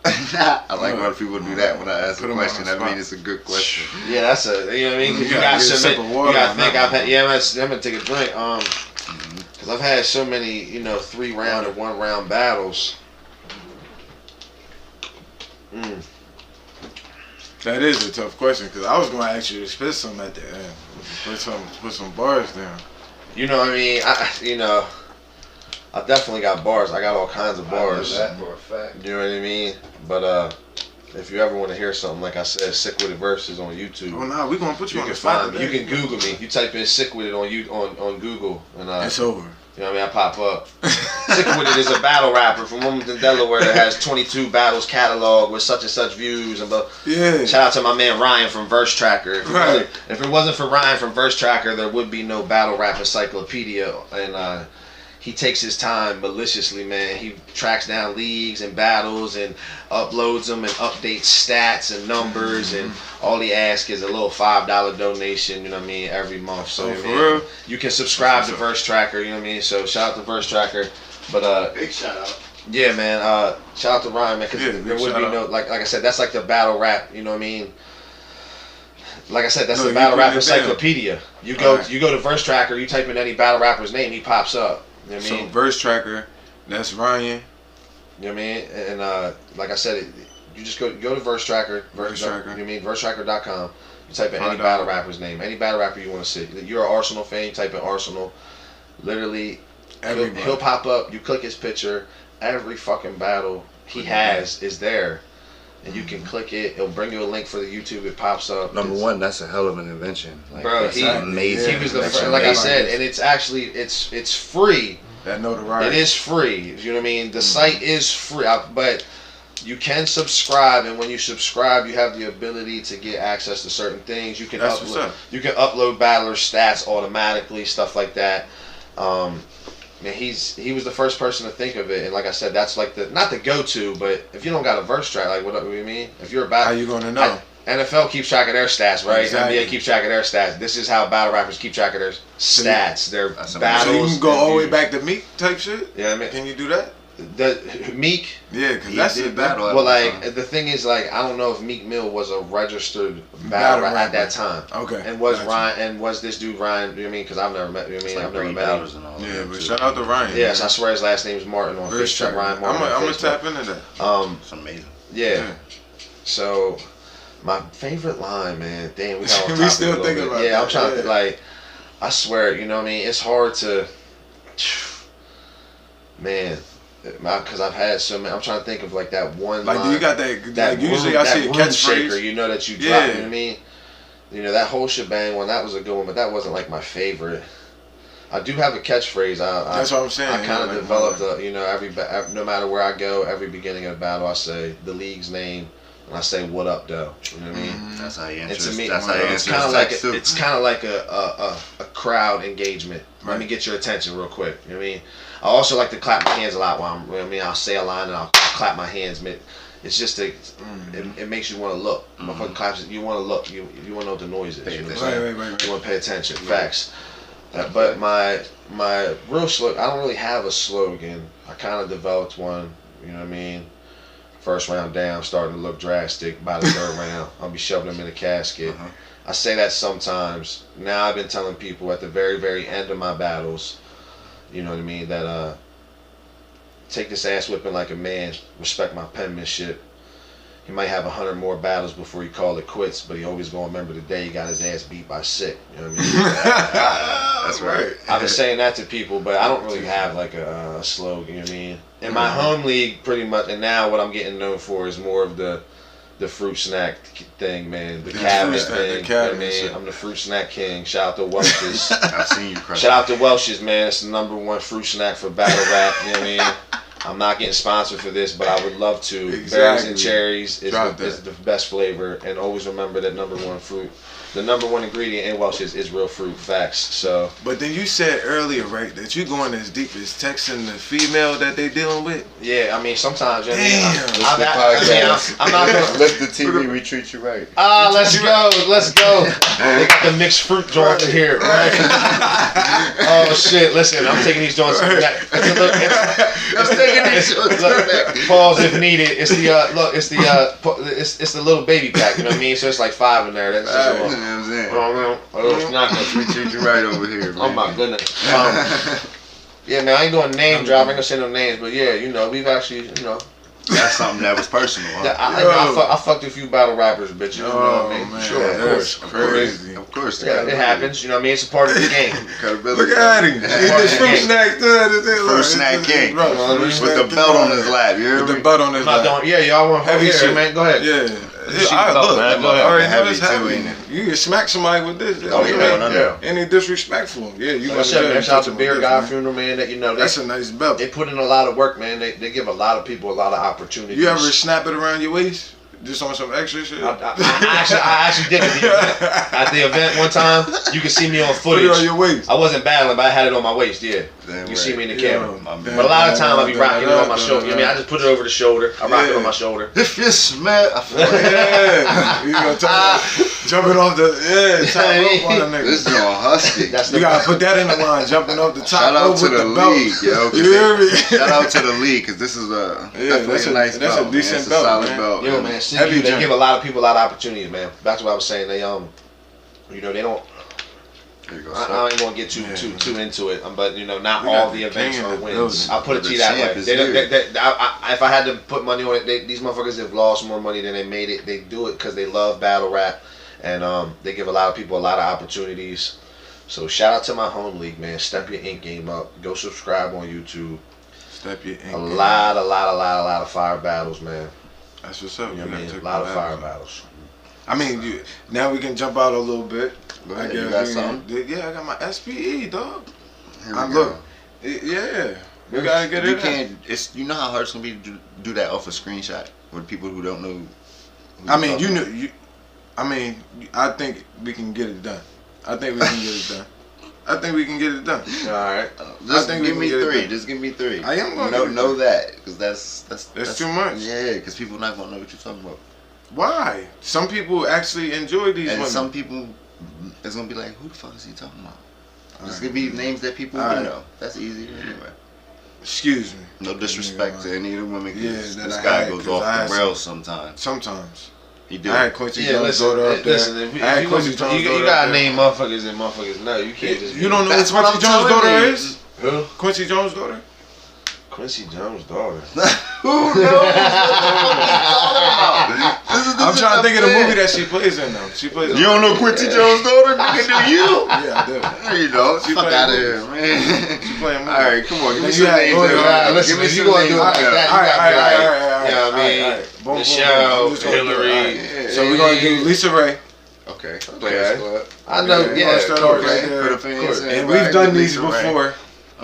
I like when people do that when I ask a question. I mean, it's a good question. Yeah, that's you know what I mean? Cause you gotta submit. You gotta think. I'm gonna take a drink. Cause I've had so many, 3-round and 1-round battles. That is a tough question because I was gonna ask you to spit some at the end, put some bars down. You know what I mean? I definitely got bars. I got all kinds of bars. I know that for a fact. You know what I mean? But if you ever want to hear something, like I said, Sikwitit Verses on YouTube. Oh no, we gonna put you You on can the spot find me. You today. can Google me. You type in Sikwitit on Google, and It's over. you know what I mean? I pop up. Sikwitit is a battle rapper from Wilmington, Delaware that has 22 battles catalog with such and such views. And Yeah. shout out to my man Ryan from Verse Tracker. Right. If it wasn't for Ryan from Verse Tracker, there would be no battle rap encyclopedia. And he takes his time maliciously, man. He tracks down leagues and battles and uploads them and updates stats and numbers, and all he asks is a little $5 donation, you know what I mean, every month. So for man, real? you can subscribe to Verse Tracker, you know what I mean. So shout out to Verse Tracker, but Big shout out. yeah, man. Shout out to Ryan, man, because Yeah, there big would be shout no out. like I said, that's like the battle rap, you know what I mean. Like I said, that's No, the you battle put rap it down. encyclopedia. You Alright. go to Verse Tracker, you type in any battle rapper's name, he pops up. You know what I So mean? Verse Tracker, that's Ryan. You know what I mean? And like I said, you just go to Verse Tracker. Verse Tracker. You know what I mean? VerseTracker.com. You type in any $5. battle rapper's name, any battle rapper you want to see. You're an Arsenal fan, you type in Arsenal. Literally, Everybody. he'll pop up. You click his picture. Every fucking battle he has is there, and you can click it. It'll bring you a link for the YouTube. It pops up. Number It's- one, that's a hell of an invention. Like, Bro, that's he- amazing. He was the That's first, like I amazing. said, and it's actually it's free. That notoriety. It is free. You know what I mean? The site is free, but you can subscribe, and when you subscribe, you have the ability to get access to certain things. You can That's what's up. You can upload battler stats automatically, stuff like that. Man, he was the first person to think of it, and like I said, that's like not the go-to, but if you don't got a verse track, like what do you mean? If you're a How battle, you gonna know? NFL keeps track of their stats, right? Exactly. NBA keeps track of their stats. This is how battle rappers keep track of their stats, their That's amazing. battles. So you can go all the way and back to Meek type shit? Yeah, I mean, Can you do that? the Meek. Yeah, because He that's did it. battle. Well, like the thing is, like I don't know if Meek Mill was a registered battle rapper at that time, Okay. and was gotcha. Ryan, and was this dude Ryan? You know what I mean? Because I've never met. You know what I It's mean? like I've never three met battles him. and all. Yeah, that, but too. shout out to Ryan. Yes, I man. swear his last name is Martin on Verse Facebook. Tracker. Ryan I'm Martin on gonna Facebook. tap into that. It's amazing. Yeah. So, my favorite line, man. Damn, we got on We topic still a little thinking bit. about Yeah, I'm that, trying yeah. to like. I swear, you know what I mean. It's hard to, man, because I've had so many. I'm trying to think of like that one. Like, line, do you got that? that Like, usually room- I see a that room shaker, catchphrase. you know that you drop. Yeah. You know what I mean? You know that whole shebang one. That was a good one, but that wasn't like my favorite. I do have a catchphrase. That's what I'm saying. I kind of like, developed a, you know, no matter where I go, every beginning of the battle, I say the league's name, and I say "What up, though?" You know what I mean? That's how you And answer. to me, That's how you it's answer kind of his like text, too. it's kind of like a crowd engagement. Let me Right. get your attention real quick. You know what I mean? I also like to clap my hands a lot while I'm. You know what I mean, I'll say a line and I'll clap my hands. It's just it makes you want to look. Motherfucking claps. You want to look. You want to know what the noise is. Pay You know what I'm attention. saying? Right. You want to pay attention. Facts. But my real slogan, I don't really have a slogan. I kind of developed one. You know what I mean? First round down, starting to look drastic. By the third round, I'll be shoving them in a casket. I say that sometimes. Now I've been telling people at the very, very end of my battles, you know what I mean, that take this ass whipping like a man, respect my penmanship. He might have 100 more battles before he call it quits, but he always gonna remember the day he got his ass beat by Sick. You know what I mean? That's right. I've been saying that to people, but I don't really have like a slogan. You know what I mean? In my home league, pretty much, and now what I'm getting known for is more of the fruit snack thing, man. The cabinet fruit snack, thing. the You know cabinet what I mean? shit. I'm the fruit snack king. Shout out to Welch's. I've seen you crush. Shout out to Welch's, man. It's the #1 fruit snack for battle rap. You know what I mean? I'm not getting sponsored for this, but I would love to. Berries Exactly. and cherries is Drop is that. the best flavor, and always remember that #1 fruit. The #1 ingredient in Welch's is real fruit. Facts. So But then you said earlier, right, that you going as deep as texting the female that they dealing with. yeah, I mean sometimes. You know Damn. what I mean? I'm not gonna. Lyfted TV, we treat you right. Let's go. They got the mixed fruit joint in here, right? Oh shit! Listen, I'm taking these joints. Pause if needed. It's the look. It's the little baby pack. You know what I mean? So it's like 5 in there. That's just You know what I'm saying? it's not We treat you right over here, man. Oh my goodness. Yeah, man, I ain't doing name drop. I ain't gonna say no names, but yeah, you know, we've actually, you know, That's something that was personal. Huh? Yeah, I fucked a few battle rappers, bitch. You know what I mean? Man, Sure, of that's course. crazy. Of course. Yeah, it happens. You know what I mean? It's a part of the game. Look at him. He did fruit snack. Fruit snack king. With the belt on his lap. You hear With me? the belt on his lap. Yeah, y'all want Heavy shit, man? Go ahead. Yeah. Shoot I belt, look, man. Go ahead. I already know Heavy this too, heavy. ain't it? You can smack somebody with this. Oh yeah, yeah. Any disrespectful. Yeah, you Like I said, man, shout out to Beer Guy Funeral, man. That you know, that's a nice belt. they put in a lot of work, man. They give a lot of people a lot of opportunities. You ever snap it around your waist? Just on some extra shit? I actually did it at the event one time. You can see me on Put footage. it on your waist. I wasn't battling, but I had it on my waist. Yeah, Damn you see me in the Yeah, camera. my man. But a lot of time I be rocking it on my shoulder. You know what I mean, I just put it over the shoulder. I rock it on my shoulder. If you smell, I feel like Yeah. You gonna jumping off the top rope on the this nigga. is on husky. That's You gotta put that in the line, jumping off the top Shout out rope to with the the belt. league, yo. You hear me? Shout out to the league, because this is definitely a nice that's belt. a decent man. It's belt, a solid man. belt. Yo, man, see, Heavy they jump. give a lot of people a lot of opportunities, man. That's what I was saying. They you know, they don't. There you go, I ain't gonna get too into it, but you know, not We all got the the events king are in the wins. building. I'll put it to you The that champ way. is here. If I had to put money on it, these motherfuckers have lost more money than they made it. They do it because they love battle rap, and they give a lot of people a lot of opportunities. So shout out to my home league, man. Step your ink game up. Go subscribe on YouTube. Step your ink. A lot of fire battles, man. That's what's up. You know what I mean? gotta A take lot of the fire battles. battles. I mean, now we can jump out a little bit. Go ahead, you got something? Yeah, I got my SPE, dog. Here we I go. look. Yeah. We gotta get You it. can't. It's you know how hard it's gonna be to do that off a screenshot with people who don't know. who I mean, you're you talking know, I think we can get it done. I think we can get it done. I think we can get it done. All right. Just think we give can me get it three. done. Just give me three. I am gonna know get it know done. that because that's too much. Yeah, because people not gonna know what you're talking about. Why? Some people actually enjoy these And women. some people, it's gonna be like, who the fuck is he talking about? It's gonna be names that people All right. know. That's easy anyway. Excuse me. No disrespect to any of the women. 'Cause Yeah, this that I guy had, goes 'cause I off had the rails sometimes. Sometimes. He do. I had Quincy Yeah, Jones' listen, daughter up there. listen. If I had you, Quincy you, Jones' you, daughter you up gotta there. name motherfuckers and motherfuckers. No, you can't just. You don't know That's who what Quincy I'm Jones' telling daughter you. is? Who? Quincy Jones' daughter? Quincy Jones' daughter. Who knows what the fuck he's talking about? I'm trying to think of the movie that she plays in though. She plays. You don't know Quincy Jones' daughter? Nigga, do you? Yeah, I do. There you go. She Fuck playing out of movies. here, man. She playing movies. All right, come on. Give me Then some you had- names. go ahead, that- all right, listen, Give me if you some gonna names. do it like that- that, All right. You know what I mean? Boom, boom, Michelle, boom. Just gonna do it. Hillary. All right. So we're gonna do Lisa Ray. Okay. Okay. Club. I know. Yeah, Yeah, start of off course. right Okay. there. For the fans. And we've done these Lisa Ray. before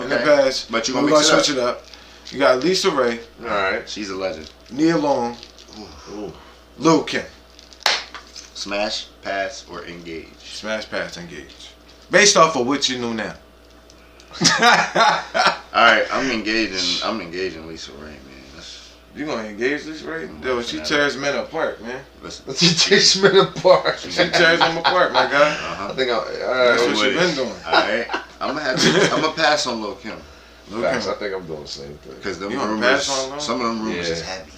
in the Okay. past. But you we're gonna gonna mix it switch it up. You got Lisa Ray, All right. She's a legend. Nia Long, Ooh. Lil Kim. Smash, pass, or engage. Smash, pass, engage. Based off of what you know now. All right, I'm engaging Lisa Ray, man. You gonna engage Lisa Ray? Yo, she tears men apart, man. Listen. She takes men apart. She tears them apart, my guy. I think all That's right. what she been doing. All right, I'm gonna pass on Lil Kim Lil Facts, I Kim. think I'm doing the same thing. because them You gonna rumors, pass on Lil? some of them rumors Yeah. is heavy.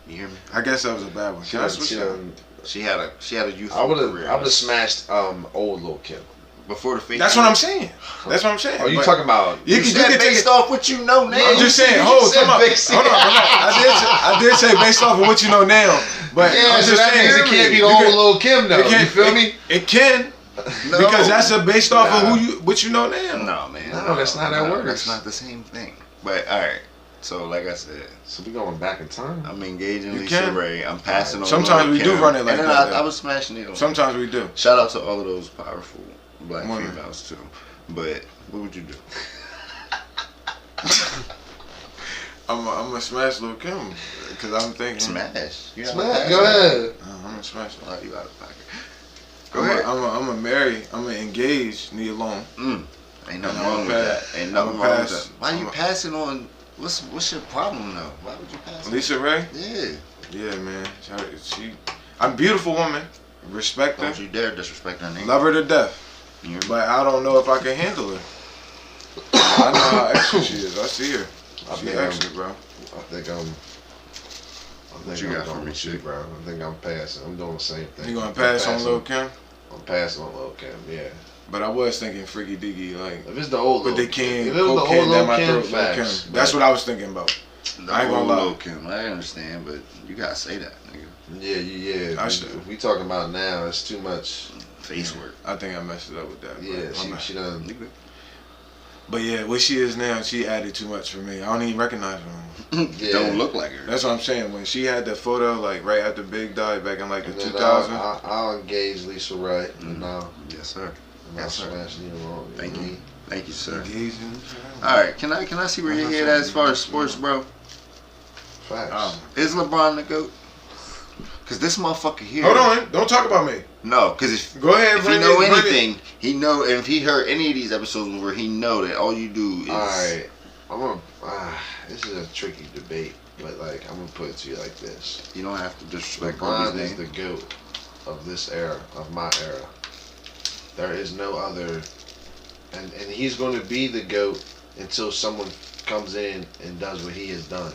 You hear me? I guess that was a bad one. Can I switch it up? She had a youthful I would career. have smashed old Lil Kim. before the face. That's what I'm saying. That's what I'm saying. Oh, you But talking about? You You can said take based it. off what you know now. I'm just saying. you Hold said on. based- Hold on. I did say based off of what you know now, but Yeah, I'm so just that saying means it can't be you old can- Lil Kim though. it can't- You feel me? It can No. because that's based off Nah. of what you know now. No, man. No, that's not how it works. That's not the same thing. But all right. So like I said, So we going back in time. I'm engaging You Lisa can. Ray. I'm passing on. Sometimes Lil' we do Kim. run it like and then that, I though. was smashing it. Sometimes we do. Shout out to all of those powerful black Women. females too. But what would you do? I'm gonna smash Lil Kim because I'm thinking. Smash. You Smash. Go ahead. I'm gonna smash her. Oh, you out of pocket. Go ahead. I'm gonna marry. I'm gonna engage Nia Long. Ain't nothing I'ma wrong with pass. that. Ain't nothing I'ma wrong pass. with that. Why you I'ma- passing on? What's your problem though? Why would you pass? Lisa Ray. Yeah. Yeah, man. I'm a beautiful woman. Respect her. Don't you dare disrespect her name. Love her to death. You hear me? But I don't know if I can handle her. I know how extra she is. I see her. She think extra, bro. I think I'm you got for going me, with you, shit? bro. I think I'm passing. I'm doing the same thing. You gonna I'm pass on passing- Lil Kim? I'm passing on Lil Kim. Yeah. But I was thinking Freaky Diggy, like, If it's the old, but Lil they can't If it was the cocaine old down Lil my Kim, throat, Lil facts. Kim. That's what I was thinking about. No, I ain't gonna lie. Lil' Kim, I understand, but you gotta say that, nigga. Yeah. If we talking about now, it's too much face work. I think I messed it up with that. Yeah, she done. But yeah, what she is now, she added too much for me. I don't even recognize her. Yeah. Don't look like her. That's what I'm saying. When she had that photo, like right after Big died back in like the And then 2000. I'll engage Lisa Wright, and now Yes, sir. I'll Yes, sir. smash you along. Thank you. Thank you, sir. Engaging. All right, can I see where your head at as far as sports, bro? Facts. Is LeBron the GOAT? Cause this motherfucker here. Hold on, don't talk about me. No, cause if Go ahead. if he bring know it, bring it. anything, he know. And if he heard any of these episodes where he know that all you do is. All right, I'm gonna. This is a tricky debate, but like I'm gonna put it to you like this: You don't have to disrespect LeBron Kobe's is name. the GOAT of this era, of my era. There is no other, and he's going to be the GOAT until someone comes in and does what he has done.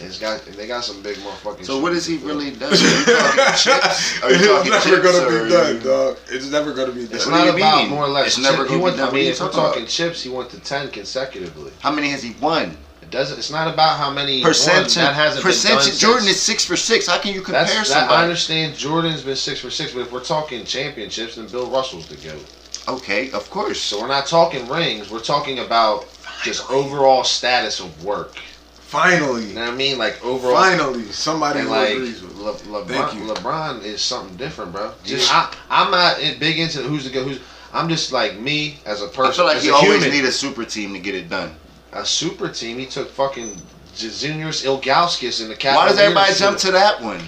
And they got some big motherfucking. So what has he shit to really fill. done? Are you talking chips? Are you talking It's never chips gonna or be done, dog. It's never gonna be done. It's What do not you about mean? more or less. It's never He gonna be went. done. I What are mean, you if we're talking about? talking chips, he went to 10 consecutively. How many has he won? It doesn't. It's not about how many he won. Percentage. That hasn't been done since. Jordan is 6 for 6. How can you compare I somebody? understand Jordan's been 6 for 6, but if we're talking championships, then Bill Russell's the GOAT. Okay, of course. So we're not talking rings. We're talking about just overall status of work. Finally, You know what I mean? Like overall. finally, somebody And who like agrees with me. Thank you. LeBron is something different, bro. Just I'm not big into who's the GOAT. I'm just like me as a person. I feel like as he a always human. need a super team to get it done. A super team. He took fucking Junius Ilgauskas in the Cavaliers. Why does everybody jump to that one?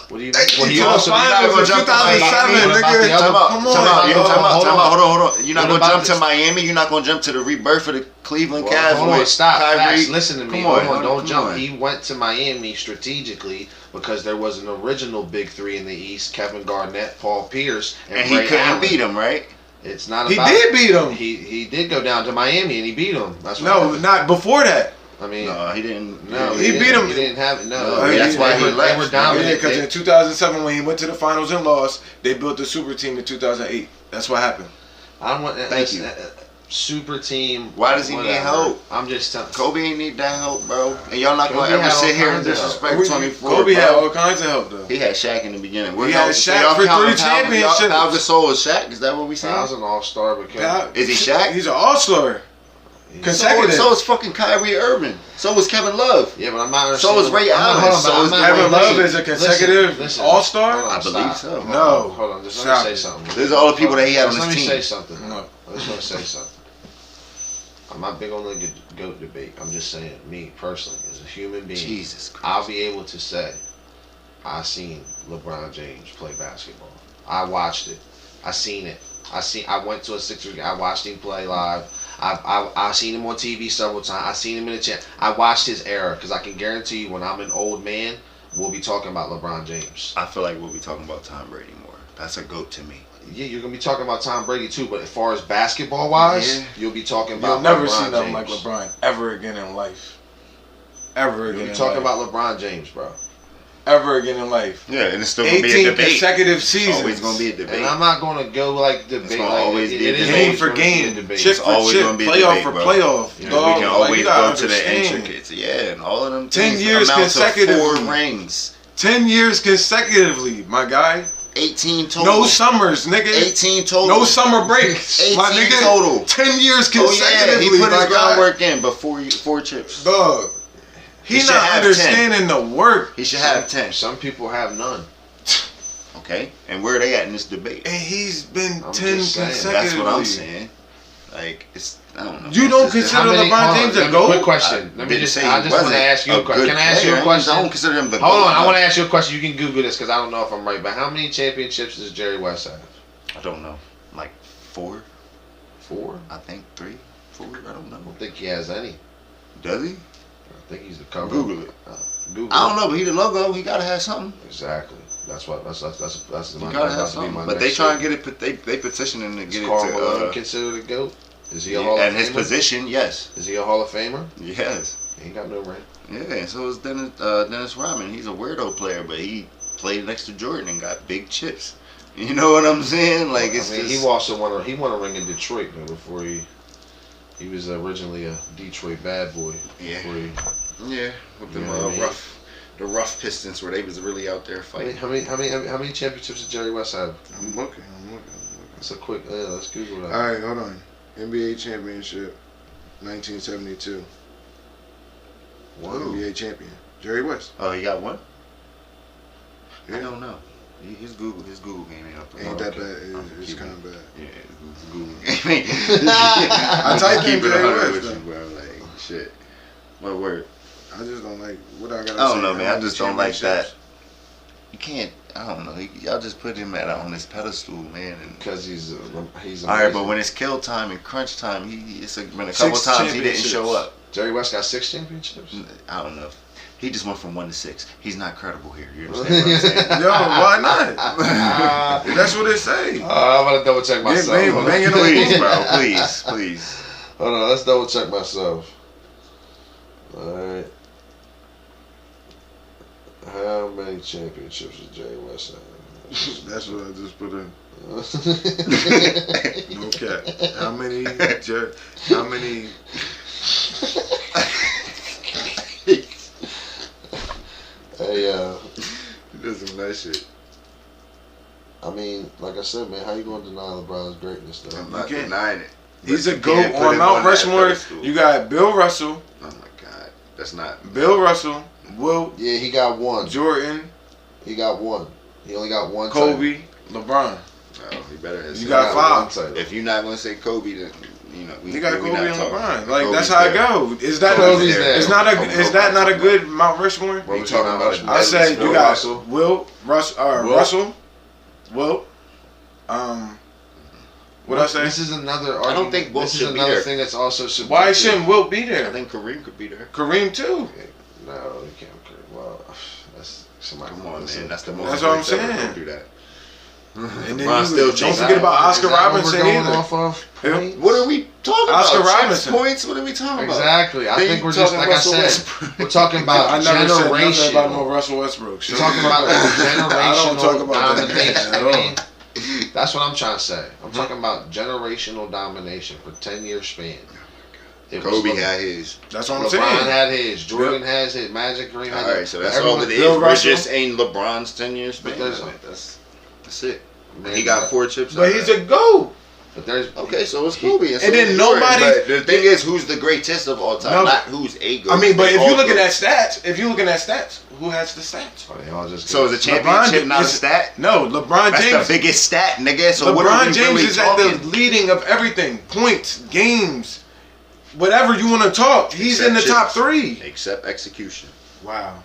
What do you? Hey, Well, he he took also. the finals in 2007, nigga. Time out. Come Time on, out. dog. Time out. Hold on. You're not What gonna about jump to Miami. You're not gonna jump to the rebirth of the Cleveland Well, Cavs. hold on, with stop. Kyrie. Facts. Listen to me. Come on, Hold on, don't come jump. on. He went to Miami strategically because there was an original big three in the East: Kevin Garnett, Paul Pierce, and And he Ray couldn't Allen. beat him, right? It's not He about. did beat him. He did go down to Miami and he beat him. That's what No, happened. not before that. I mean, No, he didn't. no, he didn't. beat him. He didn't have it. No, No, that's why he they left. were Yeah, dominant. Because in 2007, when he went to the finals and lost, they built the super team in 2008. That's what happened. I don't want. Thank you. Super team. Why does he need whatever. help? I'm just telling. Kobe ain't need that help, bro. And y'all not Kobe gonna ever had all sit here and kinds of help. disrespect 24. Kobe had bro. all kinds of help, though. He had Shaq in the beginning. He had Shaq for 3 championships. Pau Gasol is Shaq. Is that what we saying? I was an all-star because Is he Shaq? He's an all-star. Consecutive. So is fucking Kyrie Irving. So is Kevin Love. yeah, but I'm not. So is Ray Allen. So is Kevin Love is a consecutive Listen, all-star? hold on, I believe stop. so. Hold on, No. Hold on, just let Stop me it. say something. These are all the people that he had on Just his let me team. say something. No. I just want to say something. I'm not big on the GOAT debate. I'm just saying, me personally, as a human being, Jesus Christ. I'll be able to say, I seen LeBron James play basketball. I watched it. I seen it. I went to a Sixers game. I watched him play live. I seen him on TV several times. I seen him in the chat. I watched his era because I can guarantee you, when I'm an old man, we'll be talking about LeBron James. I feel like we'll be talking about Tom Brady more. That's a GOAT to me. Yeah, you're gonna be talking about Tom Brady too, but as far as basketball wise, Yeah. you'll be talking about. You'll never LeBron see nothing James. like LeBron ever again in life. Ever again You'll be in talking life. about LeBron James, bro. Ever again in life. Yeah, and it's still gonna be a 18 debate. consecutive It's seasons. always gonna be a debate. And I'm not gonna go like debate. gonna Like, always it be a is debate. Game always for gonna be a game, debate. chip It's for always chip, gonna be a playoff debate, for bro. playoff. You dog. know, we can Like, always you gotta go to the understand. intricacies. Yeah, and all of them 10 things years amount to consecutively. 4 rings. 10 years consecutively, my guy. 18 total. No summers, nigga. 18 total. No summer breaks, 18 my nigga. total. 10 years Oh yeah, consecutively, he put my his guy. groundwork in, but 4 chips. Dog. He He should not have understanding the work. He should have 10. Some people have none. Okay, and where are they at in this debate? And he's been I'm 10 just saying. consecutively. That's what I'm saying. Like, it's, I don't know. You It's don't just consider different. LeBron James a GOAT? Quick question. Let me didn't just. say I he just want to wasn't ask you a question. good Can I ask you a player. question? I don't consider him the Hold GOAT. on, I want to ask you a question. You can Google this because I don't know if I'm right. But how many championships does Jerry West have? I don't know. Like 4, 4? I think 3, 4. I don't know. I don't think he has any. Does he? I think he's the cover. Google it. Google. I don't know, but he the logo. He gotta have something. Exactly. That's what. That's He my. gotta About have to be something. my But next they trying to statement. get it. They petitioning to Is get Karl it Malone to. considered a GOAT? Is he a Hall of And Famer? his position, yes, Is he a Hall of Famer? yes, He ain't got no ring. yeah. And so is Dennis Rodman. He's a weirdo player, but he played next to Jordan and got big chips. You know what I'm saying? Like it's I mean, just. he also won a ring in Detroit though before he was originally a Detroit bad boy. Yeah. Before he Yeah, with them the rough Pistons where they was really out there fighting. How many championships did Jerry West have? I'm looking. That's a quick. Let's Google that. All right, hold on. NBA championship, 1972. Whoa. NBA champion, Jerry West. Oh, he got one? Yeah. I don't know. His Google game ain't up there. Ain't that bad? It's kind of bad. Yeah, his Google game. I typed in keep it Jerry 100 West, with you, bro. Like, shit. What word? I just don't like what I gotta say. I don't know, man. How I many just don't like that. championships? You can't. I don't know. Y'all just put him on this pedestal, man. Because he's all right, but when it's kill time and crunch time, it's been a couple 6 times he didn't show up. Jerry West got 6 championships. I don't know. He just went from 1 to 6. He's not credible here. You understand what I'm saying? Yo, why not? That's what it say. I'm gonna double check myself. Please, bro. Please. Hold on, let's double check myself. Alright. How many championships does Jerry West have? That's what I just put in. No cap. How many? Hey, He does some nice shit. I mean, like I said, man, how you gonna deny LeBron's greatness, though? I'm not can't. denying it. He's But a you GOAT can't put on him Mount that Rushmore. pedestal. You got Bill Russell, Oh my God, that's not. Bill Russell, Wilt, Yeah, he got one. Jordan, He got one. He only got one. Kobe, LeBron. No, he better. You got five. If you're not gonna say Kobe, then You got Kobe and LeBron. Like Kobe's that's how it there. go. Is that Kobe's there. is that not a good Mount Rushmore? What we talking about? I say Bill you got Russell. Russell, Wilt. What I say? This is another argument. I don't think Wilt this is should be another there. thing that's also subjective. Why shouldn't Wilt be I there? think Kareem could be there. Kareem too. No, you can't. Well, that's somebody. Come on, man. That's the most. That's what I'm greats ever. saying. Don't do that. And then LeBron still don't chasing forget about Oscar Is that what Robinson we're going either. off of? Who? Points? What are we talking Oscar about? Chips, Robinson. points? What are we talking about? Exactly. I Then think you we're just talking like I Russell said. Westbrook. We're talking about I never said nothing about no generational. Russell Westbrook. We're talking about I don't talk generational about that domination. at I mean, all. that's what I'm trying to say. I'm talking about generational domination for 10-year span. It was Kobe had his. That's what I'm LeBron saying. had his. Jordan has his. Magic Kareem had All right, his. so that's Everyone- all it is. Bill We're Russell. just ain't LeBron's 10 years span. But there's- That's it. Man, He got 4 chips. But he's a GOAT. But there's Okay, so it's Kobe. And then nobody- But the thing is, who's the greatest of all time? No. Not who's a GOAT. I mean, but They if all you're looking GOATs. at stats, who has the stats? They all just So is a championship not a stat? No, LeBron That's James. the biggest stat, nigga. So what are LeBron we James really is talking? at the leading of everything. Points, games, whatever you want to talk. He's Except in the chips. top 3. Except execution. Wow.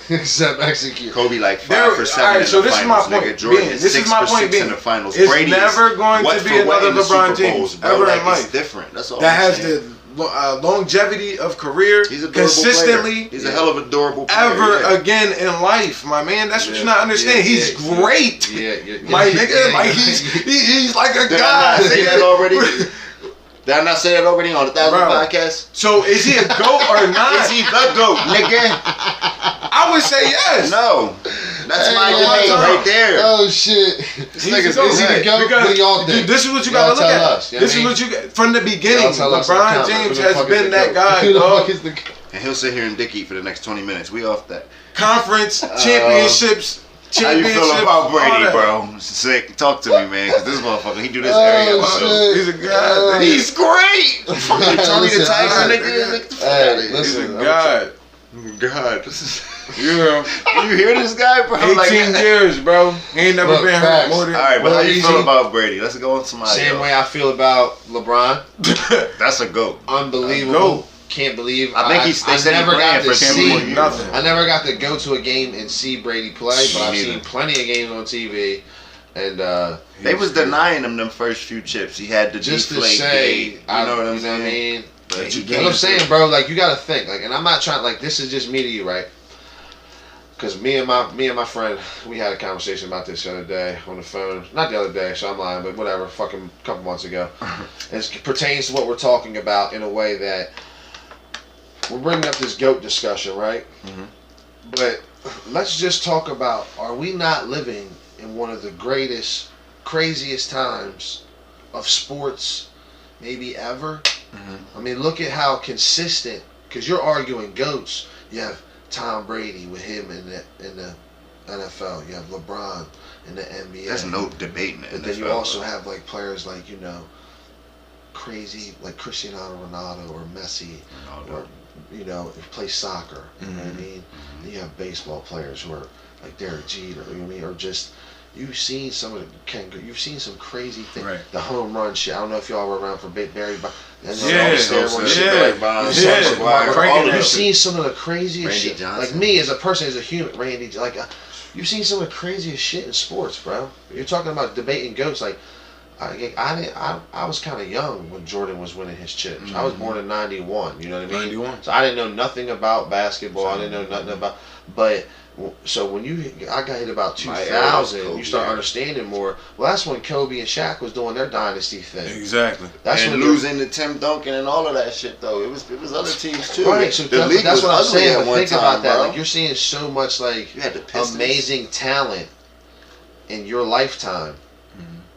except execute. Kobe like 5 There- for 7 alright, in so the this is finals, my nigga. point Jordan being. is This 6 is my for point 6 being. in the finals. It's Brady never going what to for be what another in the LeBron Super Bowls, James bro. ever Like, in life It's different. That's all. that I'm has saying. the longevity of career He's a durable consistently player. He's a hell of a durable player. ever yeah. again in life, my man. That's what you're not understanding. He's great. Yeah, My nigga, like he's like a Did god. I not say that already? Did I not say that already on 1,000 Bro. podcasts? So is he a GOAT or not? Is he the GOAT, nigga? I would say yes. No. That's Hey, my yo, debate yo. right there. Oh shit! He's nigga's a GOAT. Is he the GOAT? Because What do y'all think? this is what you Y'all gotta look tell at. us, you know This what I is what you from the beginning. Y'all tell us in the LeBron comments. James Who the has fuck been is that the guy. GOAT? Who the dog. fuck is the GOAT? And he'll sit here and dick eat for the next 20 minutes. We off that. Conference championships. How you feel about all Brady, that. bro? Sick. Talk to me, man. Because this motherfucker, he do this every episode. shit. He's a god. He's great. Fucking Tony the Listen, Tiger, alright, nigga. Get the fuck Hey, out of here. He's a listen, god. God, this is. Yeah. You hear this guy, bro? 18 years, bro. He ain't never Look, been hurt facts. more than. All right, but Well, how you easy. feel about Brady? Let's go on somebody Same else. way I feel about LeBron. That's a GOAT. Unbelievable. GOAT. Can't believe. I think he's. They I said he never got playing to for 10 more see. years. nothing. I never got to go to a game and see Brady play, but Me I've neither. seen plenty of games on TV. And They was denying him them first few chips. He had to just to deflate. say, you know what I'm you know what I saying? mean? But That he you What came I'm saying, bro, like you gotta think, like, and I'm not trying, like, this is just me to you, right? Because me and my friend, we had a conversation about this the other day on the phone. Not the other day, so I'm lying, but whatever, fucking couple months ago. It pertains to what we're talking about in a way that we're bringing up this GOAT discussion, right? Mhm. But let's just talk about, are we not living in one of the greatest, craziest times of sports maybe ever? I mean, look at how consistent because you're arguing GOATs. You have Tom Brady with him in the NFL. You have LeBron in the NBA. There's no debating it. But then you also have like players like crazy like Cristiano Ronaldo or Messi or who play soccer. You know what I mean? Then you have baseball players who are like Derek Jeter. You know what I mean? Or just you've seen some crazy things. Right. The home run shit. I don't know if y'all were around for Barry Bonds. You've seen some of the craziest shit. Johnson. Like me as a person, as a human, Randy. Like you've seen some of the craziest shit in sports, bro. You're talking about debating GOATs. Like I was kind of young when Jordan was winning his chips. I was born in '91. You know what I mean? 91. So I didn't know nothing about basketball. I didn't know nothing about. But so when I got hit about 2000, you start understanding more. Well, that's when Kobe and Shaq was doing their dynasty thing. Exactly. That's and when losing to Tim Duncan and all of that shit though. It was other teams too. Right. So the league that's was what I'm saying. But think about that. Bro. Like you're seeing so much like amazing talent in your lifetime.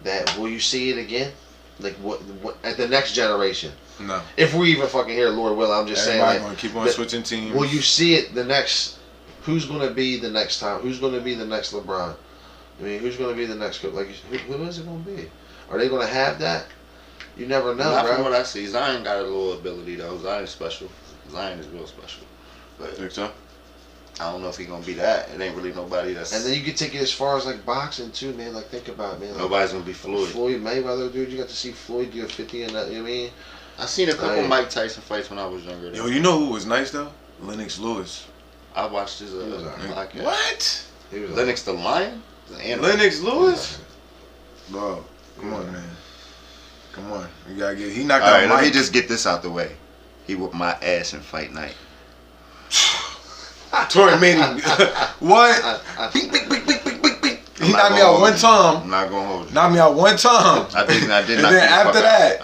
That will you see it again? Like what at the next generation? No. If we even fucking hear, Lord will, I'm just saying. Like, gonna keep on switching teams. Will you see it the next? Who's gonna be the next time? Who's gonna be the next LeBron? I mean, who's gonna be the next? Like, who is it gonna be? Are they gonna have that? You never know, Not bro. from what I see. Zion got a little ability though. Zion's special. Zion is real special. But think so? I don't know if he's gonna be that. It ain't really nobody that's. And then you can take it as far as like boxing too, man. Like think about it, man. Like, nobody's gonna be Floyd. Floyd Mayweather, dude. You got to see Floyd do a 50 and that. You know what I mean? I seen a couple Mike Tyson fights when I was younger. Yo, you know who was nice though? Lennox Lewis. I watched his podcast. What? Lennox the Lion? Lennox Lewis? Bro, come on, man. Come on. You gotta get. He knocked out Mike. Let me just get this out the way. He whooped my ass in fight night. Tory made him. What? Bing, bing, bing, bing, bing, bing, bing. He knocked me out one time. I'm not gonna hold you. Knocked me out one time. I did. And then after that,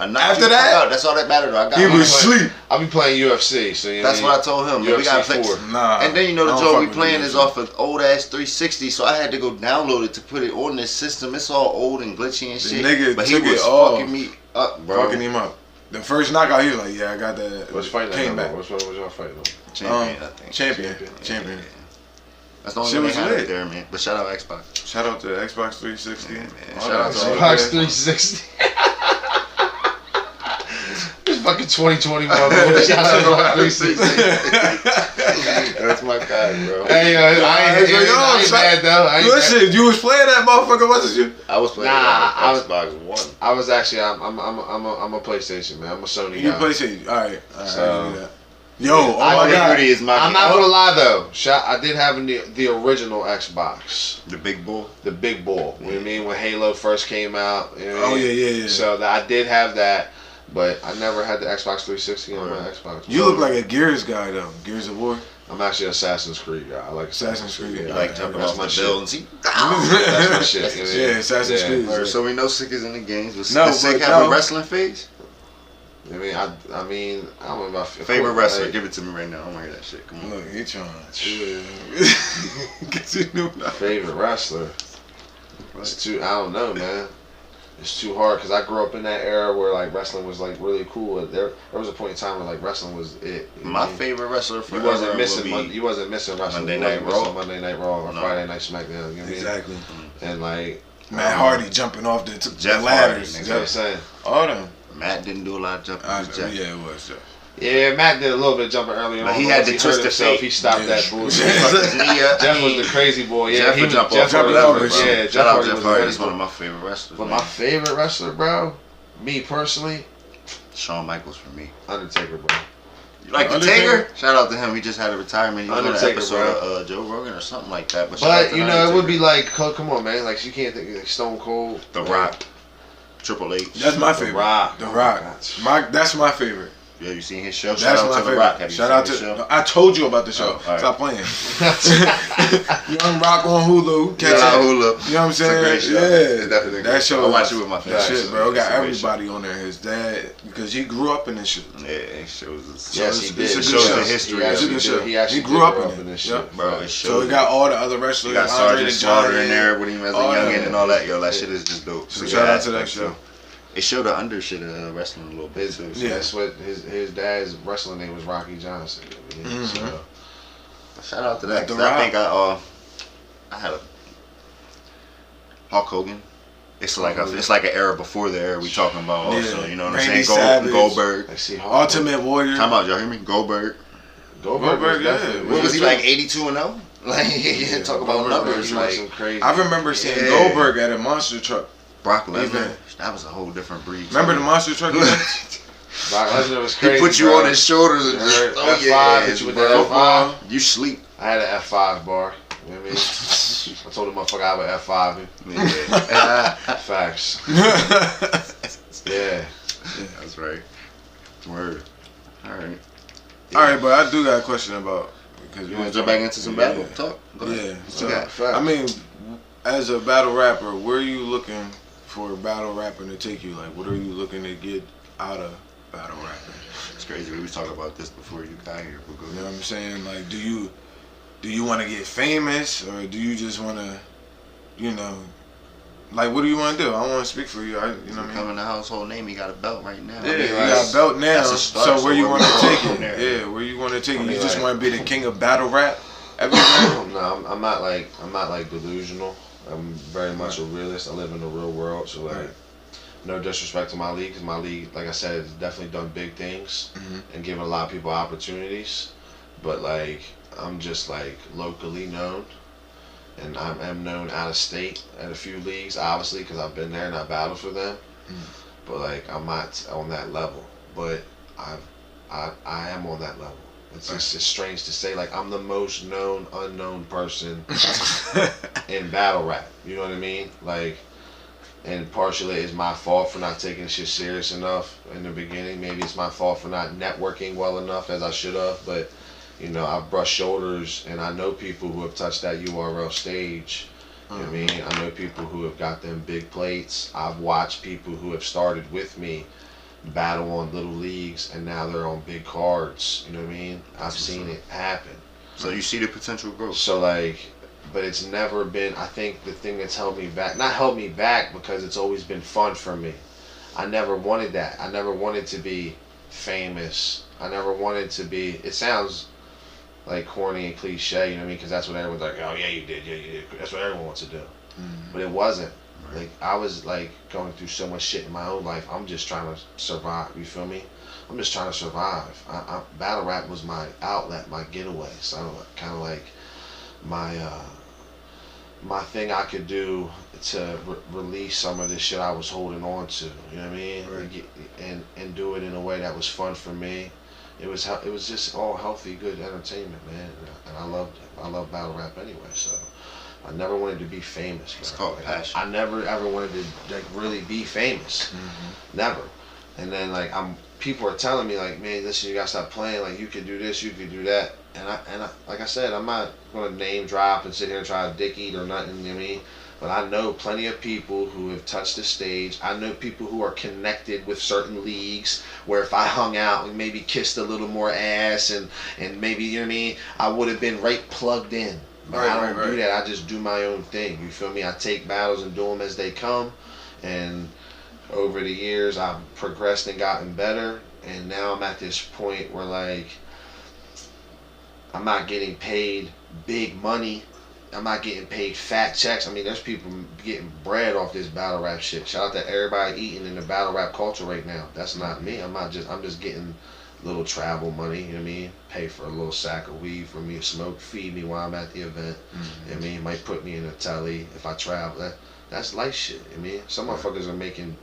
that's all that mattered. I got. He was asleep. I'll be playing UFC, so that's what I told him. UFC we gotta play. Nah. And then the joint we playing is off of old ass 360, so I had to go download it to put it on this system. It's all old and glitchy and shit. Nigga but took he was it fucking me up, bro. Fucking him up. The first knockout, he was like, "Yeah, I got that." What's fighting? Came back. What's y'all fighting on? Champion, I think. Champion. That's the only one they had out there, man. But shout out Xbox. Shout out to Xbox 360. Yeah, man. Shout out to Xbox 360. It's fucking 2021. Shout out to Xbox 360. That's my guy, bro. Hey, I ain't mad though. Listen, you was playing that motherfucker, wasn't you? I was playing Xbox One. I was actually. I'm a PlayStation man. I'm a Sony You guy. PlayStation. All right. So, yo, oh my God. Is my I'm not gonna lie though. I did have the original Xbox. The big bull. The big bull. You know what I mean? When Halo first came out. You know what I mean? Yeah. So I did have that, but I never had the Xbox 360 on my Xbox. You look like a Gears guy though. Gears of War. I'm actually an Assassin's Creed guy. I like Assassin's Creed. Yeah, like jumping off my buildings. That's my shit. Yeah, Assassin's Creed. So we know Sick is in the games. But No, does Sick have a wrestling phase? I mean, I don't know about favorite wrestler. Give it to me right now. I want to hear that shit. Come on. Look, he trying. Favorite wrestler. It's too. I don't know, man. It's too hard because I grew up in that era where like wrestling was like really cool. There was a point in time where like wrestling was it. My favorite wrestler for you wasn't missing wrestling. Monday Night Raw, or Friday Night SmackDown. You know what Exactly. I mean? And like Matt Hardy jumping off the Jeff ladders. Hardy, you know what I'm saying? All them. Matt didn't do a lot of jumping. Yeah, it was. Yeah, Matt did a little bit of jumping earlier on. But he had to twist himself. He stopped that bullshit. Jeff was the crazy boy. Yeah, Jeff he would jump off. Yeah, Shout out Jeff Hardy. He's one of my favorite wrestlers. But my favorite wrestler, bro, me personally, Shawn Michaels for me. Undertaker, bro. You like Undertaker? Shout out to him. He just had a retirement. He was on an Undertaker, episode of Joe Rogan or something like that. But you know, it would be like, come on, man. Like you can't think like Stone Cold, The Rock, Triple H. That's my favorite. The Rock. That's my favorite. Yeah, you seen his show? That's Shout out my to favorite. The Rock. Have you Shout seen out his to. show? I told you about the show. Right. Stop playing. Young Rock on Hulu. Catch Shout out it. Hulu. You know what I'm saying? It's a great show. Yeah. It's definitely a that great show. I watch it with my family. Shit, bro. Got It's a great everybody on there. His dad, because he grew up in this shit. Yeah, it shows. Yes, he did. It shows the history. It's a good show. He grew up in this shit. shit, bro. It So he got all the other wrestlers. You got Sergeant Slaughter in there with him as a youngin' and all that. Yo, that shit is just dope. So shout out to that show. They show the under shit of wrestling a little bit too. So. Yeah, that's what his dad's wrestling name was Rocky Johnson. So. Shout out to that. I think I had a Hulk Hogan. It's like it's like an era before the era we talking about. Also, you know what I'm saying? Goldberg. Ultimate Warrior. Time out, y'all hear me? Goldberg. Goldberg, yeah. What was he like? 82-0? Like talk about numbers. Like crazy. I remember seeing Goldberg at a monster truck. Brock Lesnar. That was a whole different breed. Remember the monster truck? Brock Lesnar was crazy. He put you on his shoulders and just F5. Hit you with that F5. You sleep. I had an F5 bar. You know what I mean? I told the motherfucker I would F5 him. Yeah. Facts. Yeah. That's right. Word. Alright. Alright, but I do got a question about, because you want to jump back into some battle talk? Go ahead. Yeah. So, I mean, as a battle rapper, where are you looking for a battle rapper to take you? Like, what are you looking to get out of battle rapping? It's crazy. We was talking about this before you got here. You know what I'm saying? Like, do you want to get famous, or do you just want to, you know, like, what do you want to do? I want to speak for you. You know what I mean? Becoming a household name, you got a belt right now. Yeah, I mean, you got a belt now. So where you want to take it? There. Yeah, where you want to take it? You just want to be the king of battle rap? Everything? No, I'm not like delusional. I'm very much a realist. I live in the real world, so like, no disrespect to my league, because my league, like I said, has definitely done big things and given a lot of people opportunities. But like, I'm just like locally known, and I am known out of state at a few leagues, obviously, because I've been there and I battled for them. But like, I'm not on that level. But I am on that level. It's just strange to say, like, I'm the most known unknown person in battle rap. You know what I mean? Like, and partially it's my fault for not taking shit serious enough in the beginning. Maybe it's my fault for not networking well enough as I should have. But, you know, I've brushed shoulders, and I know people who have touched that URL stage. You know what I mean? I know people who have got them big plates. I've watched people who have started with me battle on little leagues, and now they're on big cards. You know what I mean? I've seen it happen. So you see the potential growth. So like, but it's never been, I think the thing that's held me back, not held me back because it's always been fun for me. I never wanted that. I never wanted to be famous. I never wanted to be, it sounds like corny and cliche, you know what I mean? Because that's what everyone's like, oh yeah, you did. That's what everyone wants to do. But it wasn't. Like, I was like going through so much shit in my own life. I'm just trying to survive. You feel me? I'm just trying to survive. Battle rap was my outlet, my getaway. So kind of like my thing I could do to release some of this shit I was holding on to. You know what I mean? Right. And do it in a way that was fun for me. It was just all healthy, good entertainment, man. And I love battle rap anyway. So. I never wanted to be famous. Bro. It's called passion. I never ever wanted to like really be famous. Never. And then like people are telling me like, man, listen, you gotta stop playing. Like, you could do this, you could do that. And I like I said, I'm not gonna name drop and sit here and try to dick eat or nothing. You know what I mean? But I know plenty of people who have touched the stage. I know people who are connected with certain leagues where if I hung out and maybe kissed a little more ass and maybe, you know what I mean, I would have been right plugged in. But I don't do that. I just do my own thing. You feel me? I take battles and do them as they come. And over the years, I've progressed and gotten better. And now I'm at this point where, like, I'm not getting paid big money. I'm not getting paid fat checks. I mean, there's people getting bread off this battle rap shit. Shout out to everybody eating in the battle rap culture right now. That's not me. I'm just getting little travel money, you know what I mean? Pay for a little sack of weed for me to smoke, feed me while I'm at the event. You know what I mean? Might put me in a telly if I travel. That's light shit, you know what I mean? Some motherfuckers are making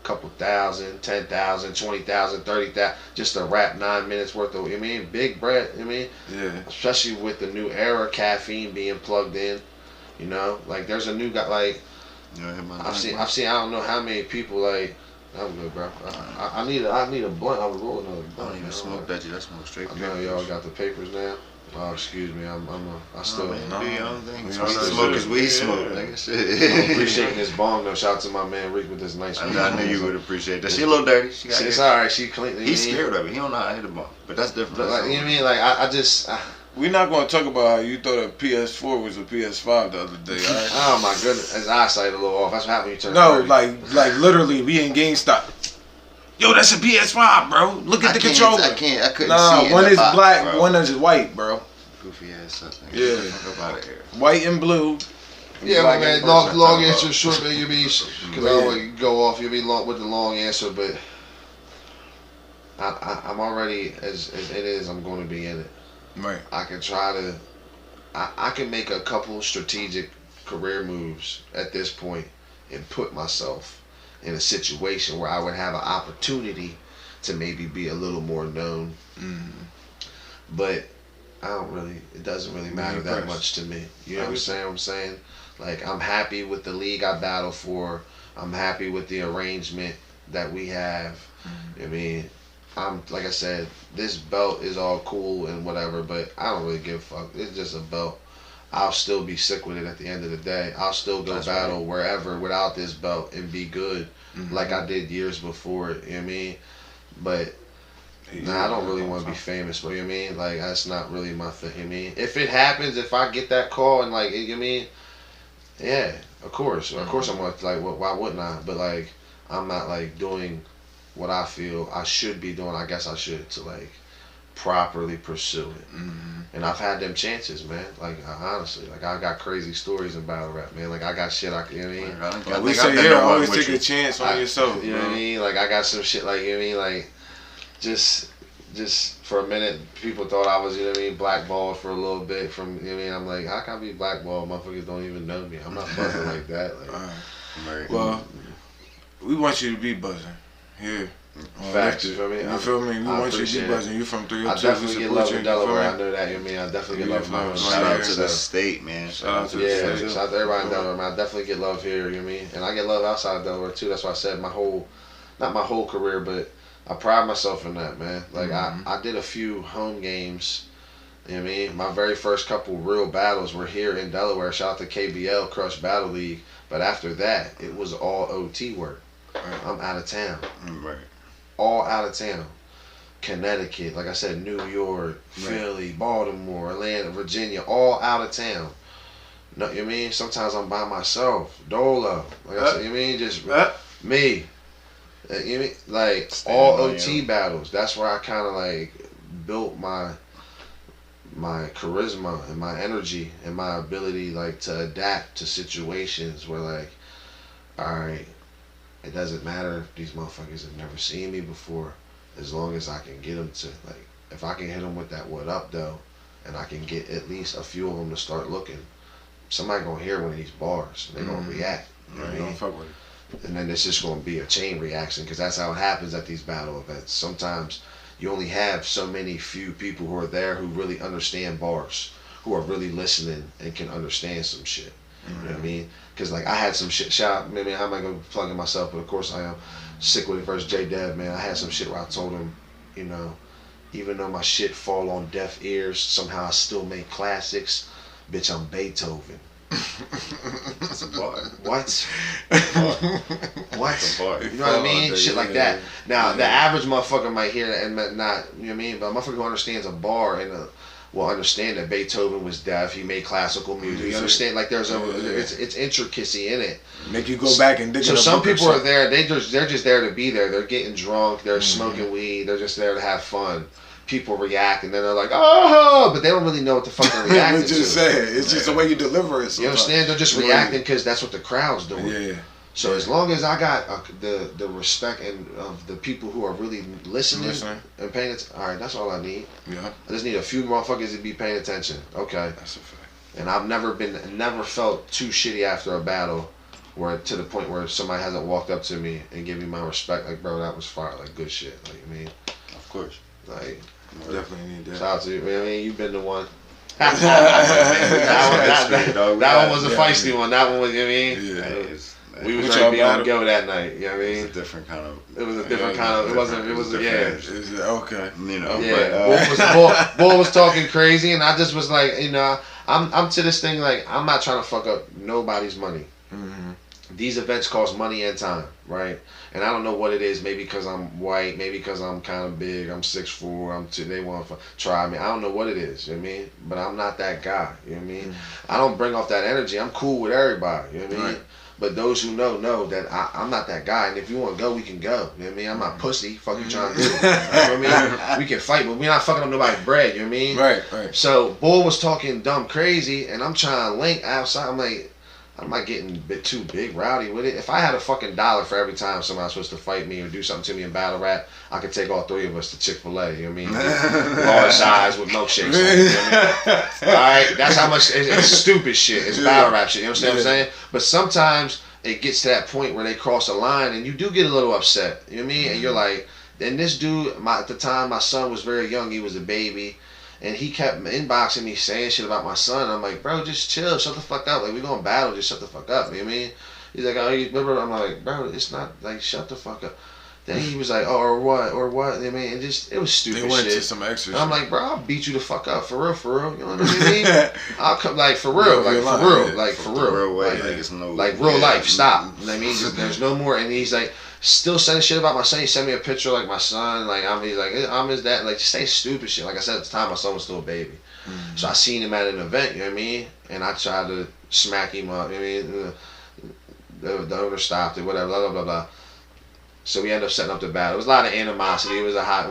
a couple thousand, 10,000, 20,000, 30,000 just to rap 9 minutes worth of, you know what I mean? Big bread, you know what I mean? Yeah. Especially with the new era, caffeine being plugged in, you know? Like, there's a new guy, like, I've seen, I don't know how many people, like, I'm good, bro. I need a blunt. I was rolling another blunt. I don't even smoke that. That's smoke straight. I know y'all got the papers now. Oh, excuse me. I still do your own thing. Smoke is weed smoke. Like shit. I'm appreciating this bong though. Shout out to my man Rick with this nice. I knew you would appreciate that. She a little dirty. It's alright. She clean. He's scared of it. He don't know how to hit a bong, but that's different. Like, you know what I mean? Like I just We're not going to talk about how you thought a PS4 was a PS5 the other day, all right? Oh my goodness, his eyesight a little off. That's what happens when you turn. No, 30. like literally, we in GameStop. Yo, that's a PS5, bro. Look at the controller. I couldn't see it. One is box, black, bro. one is white, bro. Goofy ass something. Yeah. Fuck up out of here. White and blue. Yeah, Black but man, and long, person. long answer short, man. You be because I don't want to go off. You be long with the long answer, but I'm already as it is. I'm going to be in it. Right. I can try to. I can make a couple strategic career moves at this point and put myself in a situation where I would have an opportunity to maybe be a little more known. But I don't really. It doesn't really matter that much to me. You know what I'm saying? Like, I'm happy with the league I battle for. I'm happy with the arrangement that we have. I mean, I'm like I said, this belt is all cool and whatever, but I don't really give a fuck. It's just a belt. I'll still be sick with it at the end of the day. I'll still go battle wherever without this belt and be good like I did years before. You know what I mean? But I don't really want to be famous, but you know what I mean? Like, that's not really my thing. You know what I mean? If it happens, if I get that call and like, you know what I mean? Yeah, of course. Of course I'm going to, like, why wouldn't I? But like, I'm not like doing what I feel I should be doing. I guess I should to like properly pursue it. And I've had them chances, man. Like, honestly, like, I got crazy stories in battle rap, man. Like, I got shit you know what I mean? We say, always take a chance on yourself. You know what I mean? Like, I got some shit, like, you know what I mean? Like, just for a minute, people thought I was, you know what I mean, blackballed for a little bit from, you know what I mean? I'm like, how can I be blackballed? Motherfuckers don't even know me. I'm not buzzing like that. Like, well, we want you to be buzzing here. Facts, you feel me? You feel me? We want you to be buzzing. You from 302. I definitely get love in Delaware. I know that. You know what I mean? I definitely get love in Delaware. Shout out to the state, man. Shout out to the state. Shout out to everybody in Delaware, man. I definitely get love here. You know what I mean? And I get love outside of Delaware too. That's why I said not my whole career, but I pride myself in that, man. Like, I did a few home games. You know what I mean? My very first couple real battles were here in Delaware. Shout out to KBL, Crush Battle League. But after that, it was all OT work. I'm out of town. Right. All out of town. Connecticut, like I said, New York, Philly, Baltimore, Atlanta, Virginia, all out of town. You know what I mean? Sometimes I'm by myself. Dolo. Like I said, you know what I mean? Just me. You know what I mean? Like, all OT battles. That's where I kind of like built my charisma and my energy and my ability like to adapt to situations where like, alright, it doesn't matter if these motherfuckers have never seen me before, as long as I can get them to, like, if I can hit them with that what up though, and I can get at least a few of them to start looking, somebody gonna hear one of these bars and they gonna react. You know what I mean? Fuck with it. And then it's just gonna be a chain reaction, because that's how it happens at these battle events. Sometimes you only have so many few people who are there who really understand bars, who are really listening and can understand some shit. You know what I mean? Because like, I had some shit. Shout out, maybe I'm not gonna plug in myself, but of course I am. Sikwitit versus J Dev, man. I had some shit where I told him, you know, even though my shit fall on deaf ears, somehow I still make classics. Bitch, I'm Beethoven. That's a bar. What? What? You know what I mean? Shit like that. Now, the average motherfucker might hear that and not, you know what I mean? But a motherfucker who understands a bar and will understand that Beethoven was deaf. He made classical music. You understand? Like, there's it's intricacy in it. Make you go back and dig. So some people are there. They're just there to be there. They're getting drunk. They're smoking weed. They're just there to have fun. People react, and then they're like, oh, but they don't really know what the fuck they're reacting to. Just say it. It's just the way you deliver it. You understand? They're just reacting because that's what the crowd's doing. Yeah. So as long as I got the respect and of the people who are really listening and paying attention, all right, that's all I need. Yeah. I just need a few motherfuckers to be paying attention. Okay. That's a fact. And I've never felt too shitty after a battle, where to the point where somebody hasn't walked up to me and give me my respect. Like, bro, that was fire. Like, good shit. Like, I mean, Of course. like, Definitely need that. shout out to you. I mean, you've been the one. That That one was a feisty one. That one was, you know what I mean? Yeah. We was What ready y'all to be on battle? go that night. You know what I It's mean? a different kind of. It was a different kind of. It wasn't. It was. Yeah. Is it okay? You know. Yeah. But, Bull was talking crazy, and I just was like, you know, I'm to this thing like, I'm not trying to fuck up nobody's money. these events cost money and time, right? And I don't know what it is. Maybe because I'm white, maybe because I'm kind of big. I'm 6'4". They want to try me. I don't know what it is. You know what I mean? But I'm not that guy. You know what I mean? I don't bring off that energy. I'm cool with everybody. You know what I mean? But those who know that I'm not that guy. And if you want to go, we can go. You know what I mean? I'm not pussy. Fuck you trying to do. You know what I mean? We can fight, but we're not fucking up nobody's bread. You know what I mean? Right. So Bull was talking dumb crazy, and I'm trying to link outside. I'm like, I'm not getting a bit too big rowdy with it. If I had a fucking dollar for every time somebody's supposed to fight me or do something to me in battle rap, I could take all 3 of us to Chick-fil-A. You know what I mean? Large size with milkshakes. On it, you know what I mean? Alright, that's how much it's stupid shit. It's battle rap shit. You understand what I'm saying? But sometimes it gets to that point where they cross a line and you do get a little upset. You know what I mean? And you're like, and this dude, at the time my son was very young, he was a baby. And he kept inboxing me saying shit about my son. I'm like, bro, just chill, shut the fuck up. Like, we gonna battle, just shut the fuck up. You know what I mean? He's like, oh, you remember? I'm like, bro, it's not like, shut the fuck up. Then he was like, oh, or what? You know what I mean? It was stupid shit. They went to some extra shit. I'm like, bro, I'll beat you the fuck up, for real. You know what I mean? I'll come, like, for real, like real life, stop. You know what I mean? There's no more. And he's like, still sending shit about my son. He sent me a picture like my son, like he's like, I'm his dad. Like, just say stupid shit. Like I said at the time, my son was still a baby. So I seen him at an event, you know what I mean? And I tried to smack him up, you know what I mean? The owner stopped it, whatever, blah, blah, blah, blah. So we ended up setting up the battle. It was a lot of animosity. It was a hot,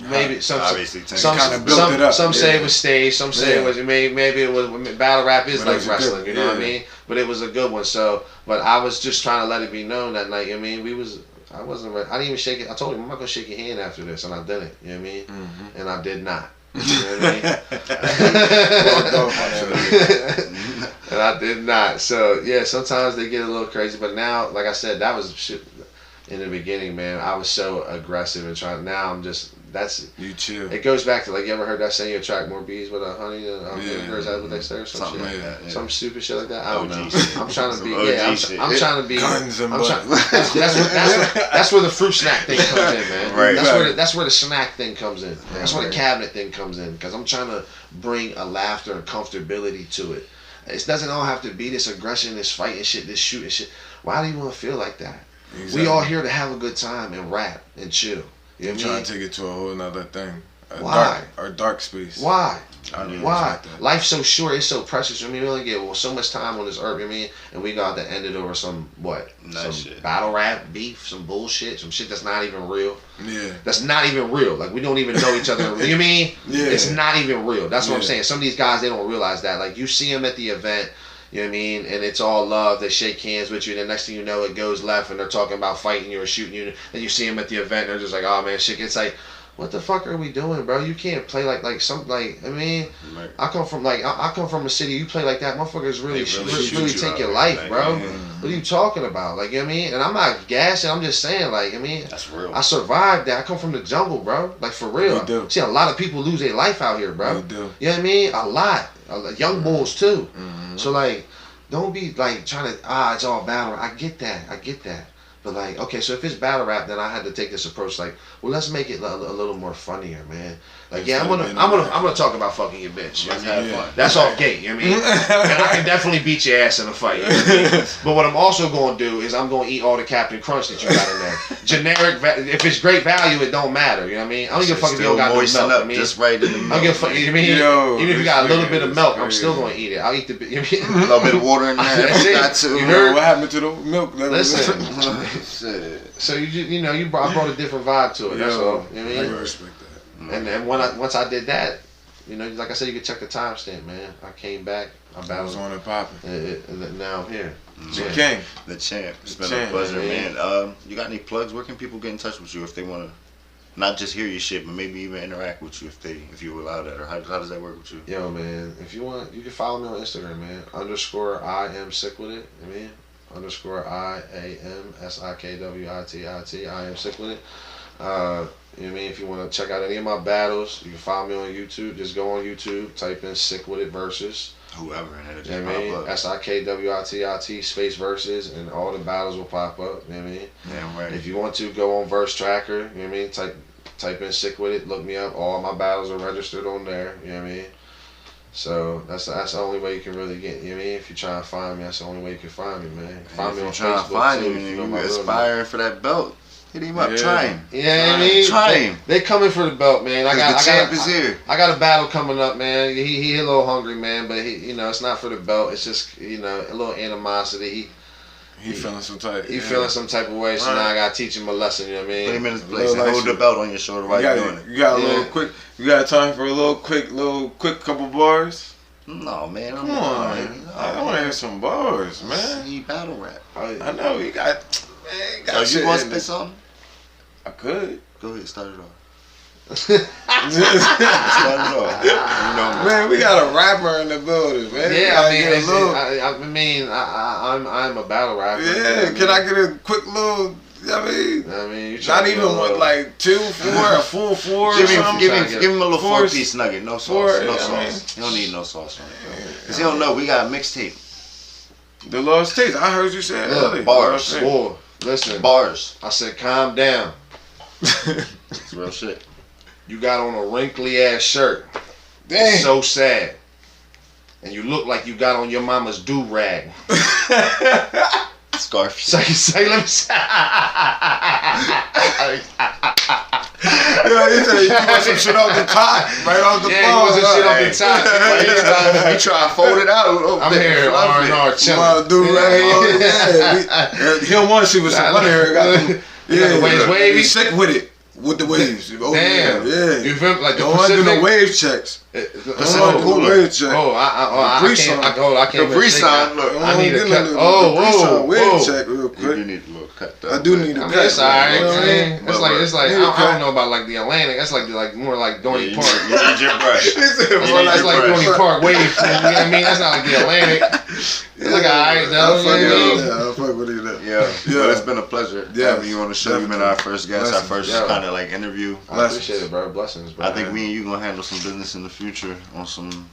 maybe some say it was staged, some say it was, maybe it was, battle rap is like wrestling, good, you know what I mean? But it was a good one. So, but I was just trying to let it be known that night, you know what I mean? I didn't even shake it. I told him, I'm not going to shake your hand after this, and I didn't, you know what I mean? And I did not. You know what I mean? And I did not. So, yeah, sometimes they get a little crazy, but now, like I said, that was shit. In the beginning, man, I was so aggressive and trying. Now I'm just, you chill. It goes back to, like, you ever heard that saying, you attract more bees with a honey than is that what they say or some shit? Like that, yeah. Some stupid shit like that. I don't know. I'm trying to be. I'm trying to be. That's where the fruit snack thing comes in, man. Right. That's where the snack thing comes in. That's where the cabinet thing comes in, because I'm trying to bring a laughter and comfortability to it. It doesn't all have to be this aggression, this fighting shit, this shooting shit. Why do you want to feel like that? Exactly. We all here to have a good time and rap and chill. You know what I mean? Trying to take it to a whole nother thing. Why? Dark space. Why? Why? Life's so short. It's so precious. I mean, we only get so much time on this earth. You know what I mean? And we got to end it over some shit. Battle rap beef, some bullshit, some shit that's not even real. Yeah. That's not even real. Like, we don't even know each other. You know what I mean? Yeah. It's not even real. That's what I'm saying. Some of these guys, they don't realize that. Like, you see them at the event. You know what I mean? And it's all love. They shake hands with you. And the next thing you know, it goes left and they're talking about fighting you or shooting you. And you see them at the event and they're just like, oh, man, shit. It's like, what the fuck are we doing, bro? You can't play like I mean, right. I come from a city. You play like that, motherfuckers really take your life, bro. What are you talking about? Like, you know what I mean? And I'm not gassing. I'm just saying, like, I mean, that's real. I survived that. I come from the jungle, bro. Like, for real. I see a lot of people lose their life out here, bro. You know what I mean? A lot. Young bulls too. So, like, don't be like trying to it's all battle. I get that. But, like, okay, so if it's battle rap, then I had to take this approach. Like, well, let's make it a little more funnier, man. Like, yeah, I'm gonna talk about fucking your bitch. Let's have fun. That's off gate. You know what I mean? And I can definitely beat your ass in a fight. You know what I mean? But what I'm also gonna do is I'm gonna eat all the Captain Crunch that you got in there. Generic. If it's great value, it don't matter. You know what I mean? I don't give a fuck if you don't got no milk. Up I mean, just right in the milk. I don't give a fuck. You know what I mean? Even if you got a little bit of milk, I'm still gonna eat it. I'll eat the. You know what I mean? A little bit of water in there. You heard what happened to the milk? Listen. So I brought a different vibe to it. That's all. You know what I mean? I respect that. And once I did that, like I said, you can check the timestamp, man. I came back. I battled. Was on and popping. And now I'm here. The king. The champ. It's been a pleasure, man. You got any plugs? Where can people get in touch with you if they want to not just hear your shit, but maybe even interact with you if you allow that? Or how does that work with you? Yo, man. If you want, you can follow me on Instagram, man. _I am Sikwitit. I mean. _IAMSIKWITIT. I am Sikwitit. You know what I mean? If you want to check out any of my battles, you can follow me on YouTube. Just go on YouTube, type in Sikwitit versus. Whoever, and it'll just you know what I mean? SIKWITIT space versus, and all the battles will pop up. You know what I mean? Damn right. If you want to, go on Verse Tracker. You know what I mean? Type in Sikwitit, look me up. All my battles are registered on there. You know what I mean? So that's the only way you can really get. You know what I mean? If you're trying to find me, that's the only way you can find me, man. Find me on trying Facebook to find too. him, If and you know you my real name. aspiring for that belt. Hit him up, try him. You know what I mean? Try him. They coming for the belt, man. The champ is here. I got a battle coming up, man. He a little hungry, man, but he, you know, it's not for the belt. It's just, you know, a little animosity. He feeling some type. He feeling some type of way, so now I gotta teach him a lesson. You know what I mean? Put him in his place and Like hold the belt on your shoulder while you're doing it. You got a little quick. You got time for a little quick couple bars? No, man. Come on, man. I want to hear some bars, man. He battle rap. I know you got. Man, you got You want to spit something? I could. Go ahead, start it off. Man, Start it off. You know, man, we got a rapper in the building, man. Yeah, I'm a battle rapper. Yeah, can I get a quick little? I mean, you not even with like 2, 4, a full 4 give or something. him a little Four- 4-piece nugget. No sauce. four, No yeah, sauce. He don't need no sauce on it. Because he don't know. We got a mixtape. The Lost Taste. I heard you say it earlier. Bars. Boy, listen. Bars. I said, calm down. It's real shit. You got on a wrinkly ass shirt. Dang. So sad. And you look like you got on your mama's do-rag. Scarf. Say, let me say. Yeah, he said you want some shit off the top, right off the Yeah, ball. he was some shit off the top. He try to fold it out. I'm here, R&R chilling. He don't want to see what's funny here. The waves wavy. He's sick with it. With the waves. Oh, Damn. Yeah. You feel like the Don't want to do Pacific? no wave checks. Oh, Cooler. Wave check. I can't. Capri Sun, look. I need a Get cut. little Whoa. wave check real You quick. do need a little cut though. I do need a I cut. mean, it's alright. You know what I mean? It's like I don't know about like the Atlantic. That's like more like Dorney Park. You need your brush. That's like Dorney Park wave. You know what I mean? That's not like the Atlantic. It's like alright though. I'll fuck with you. Yeah, but it's been a pleasure having you on the show. You've been our first guest, our first kind of like interview. I appreciate it, bro. Blessings, bro. I think me and you gonna handle some business in the future on some,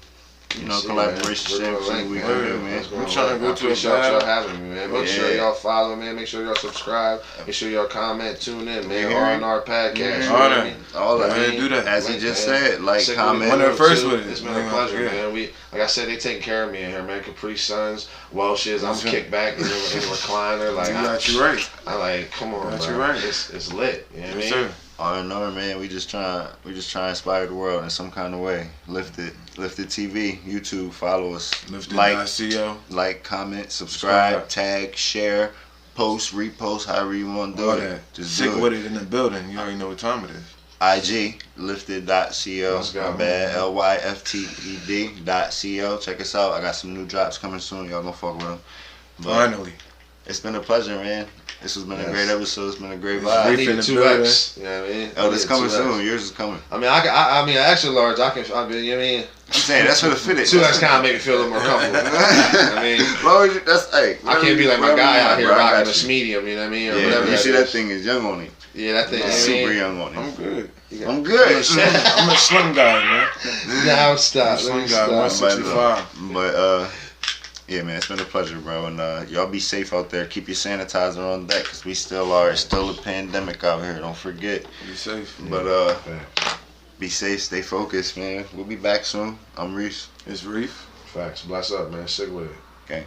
collaboration shit. See what we can do, man. I'm trying to go to a appreciate y'all battle. having me, man. Make sure y'all follow, man. Make sure y'all subscribe. Make sure y'all comment, tune in, man. R&R podcast. You know what I mean? All that. I do that. As he just said, like, comment. One of the first with it. It's been a pleasure, man. Like I said, they taking care of me in here, man. Capri Suns, Welshes. I'm kicked back in the recliner. Like, You got you right. I like, come on, Got bro. you right. It's lit. You know what I mean? Sir. R&R, man, we just try to inspire the world in some kind of way. Lyfted TV, YouTube, follow us. Lyfted.co. Like, comment, subscribe, tag, share, post, repost, however you want to do All it. that. Just Sick do with it. it in the building. You already know what time it is. IG, Lyfted.co. Let's go. My bad, Lyfted.co. Check us out. I got some new drops coming soon. Y'all gonna fuck with them. Finally. It's been a pleasure, man. This has been a great episode. It's been a great It's vibe. I need a 2X. You know what I mean? Oh, this coming 2X. soon. Yours is coming. I mean, I mean, extra large. You know what I mean? I'm saying that's for the fitted. 2X kind of make me feel a little more comfortable. You know what I mean? I can't be like my guy out here rocking a medium. You know what I mean? Or whatever. You see that thing is young on him. Yeah, that thing is Super young on him. I'm good. I'm good. I'm a slim guy, man. Now stop. Slim Let me guy, stop. 165. But yeah, man, it's been a pleasure, bro. And y'all be safe out there. Keep your sanitizer on deck, cause we still are. It's still a pandemic out here. Don't forget. Be safe. But be safe. Stay focused, man. We'll be back soon. I'm Reese. It's Reef. Facts. Bless up, man. Sick with it. Okay.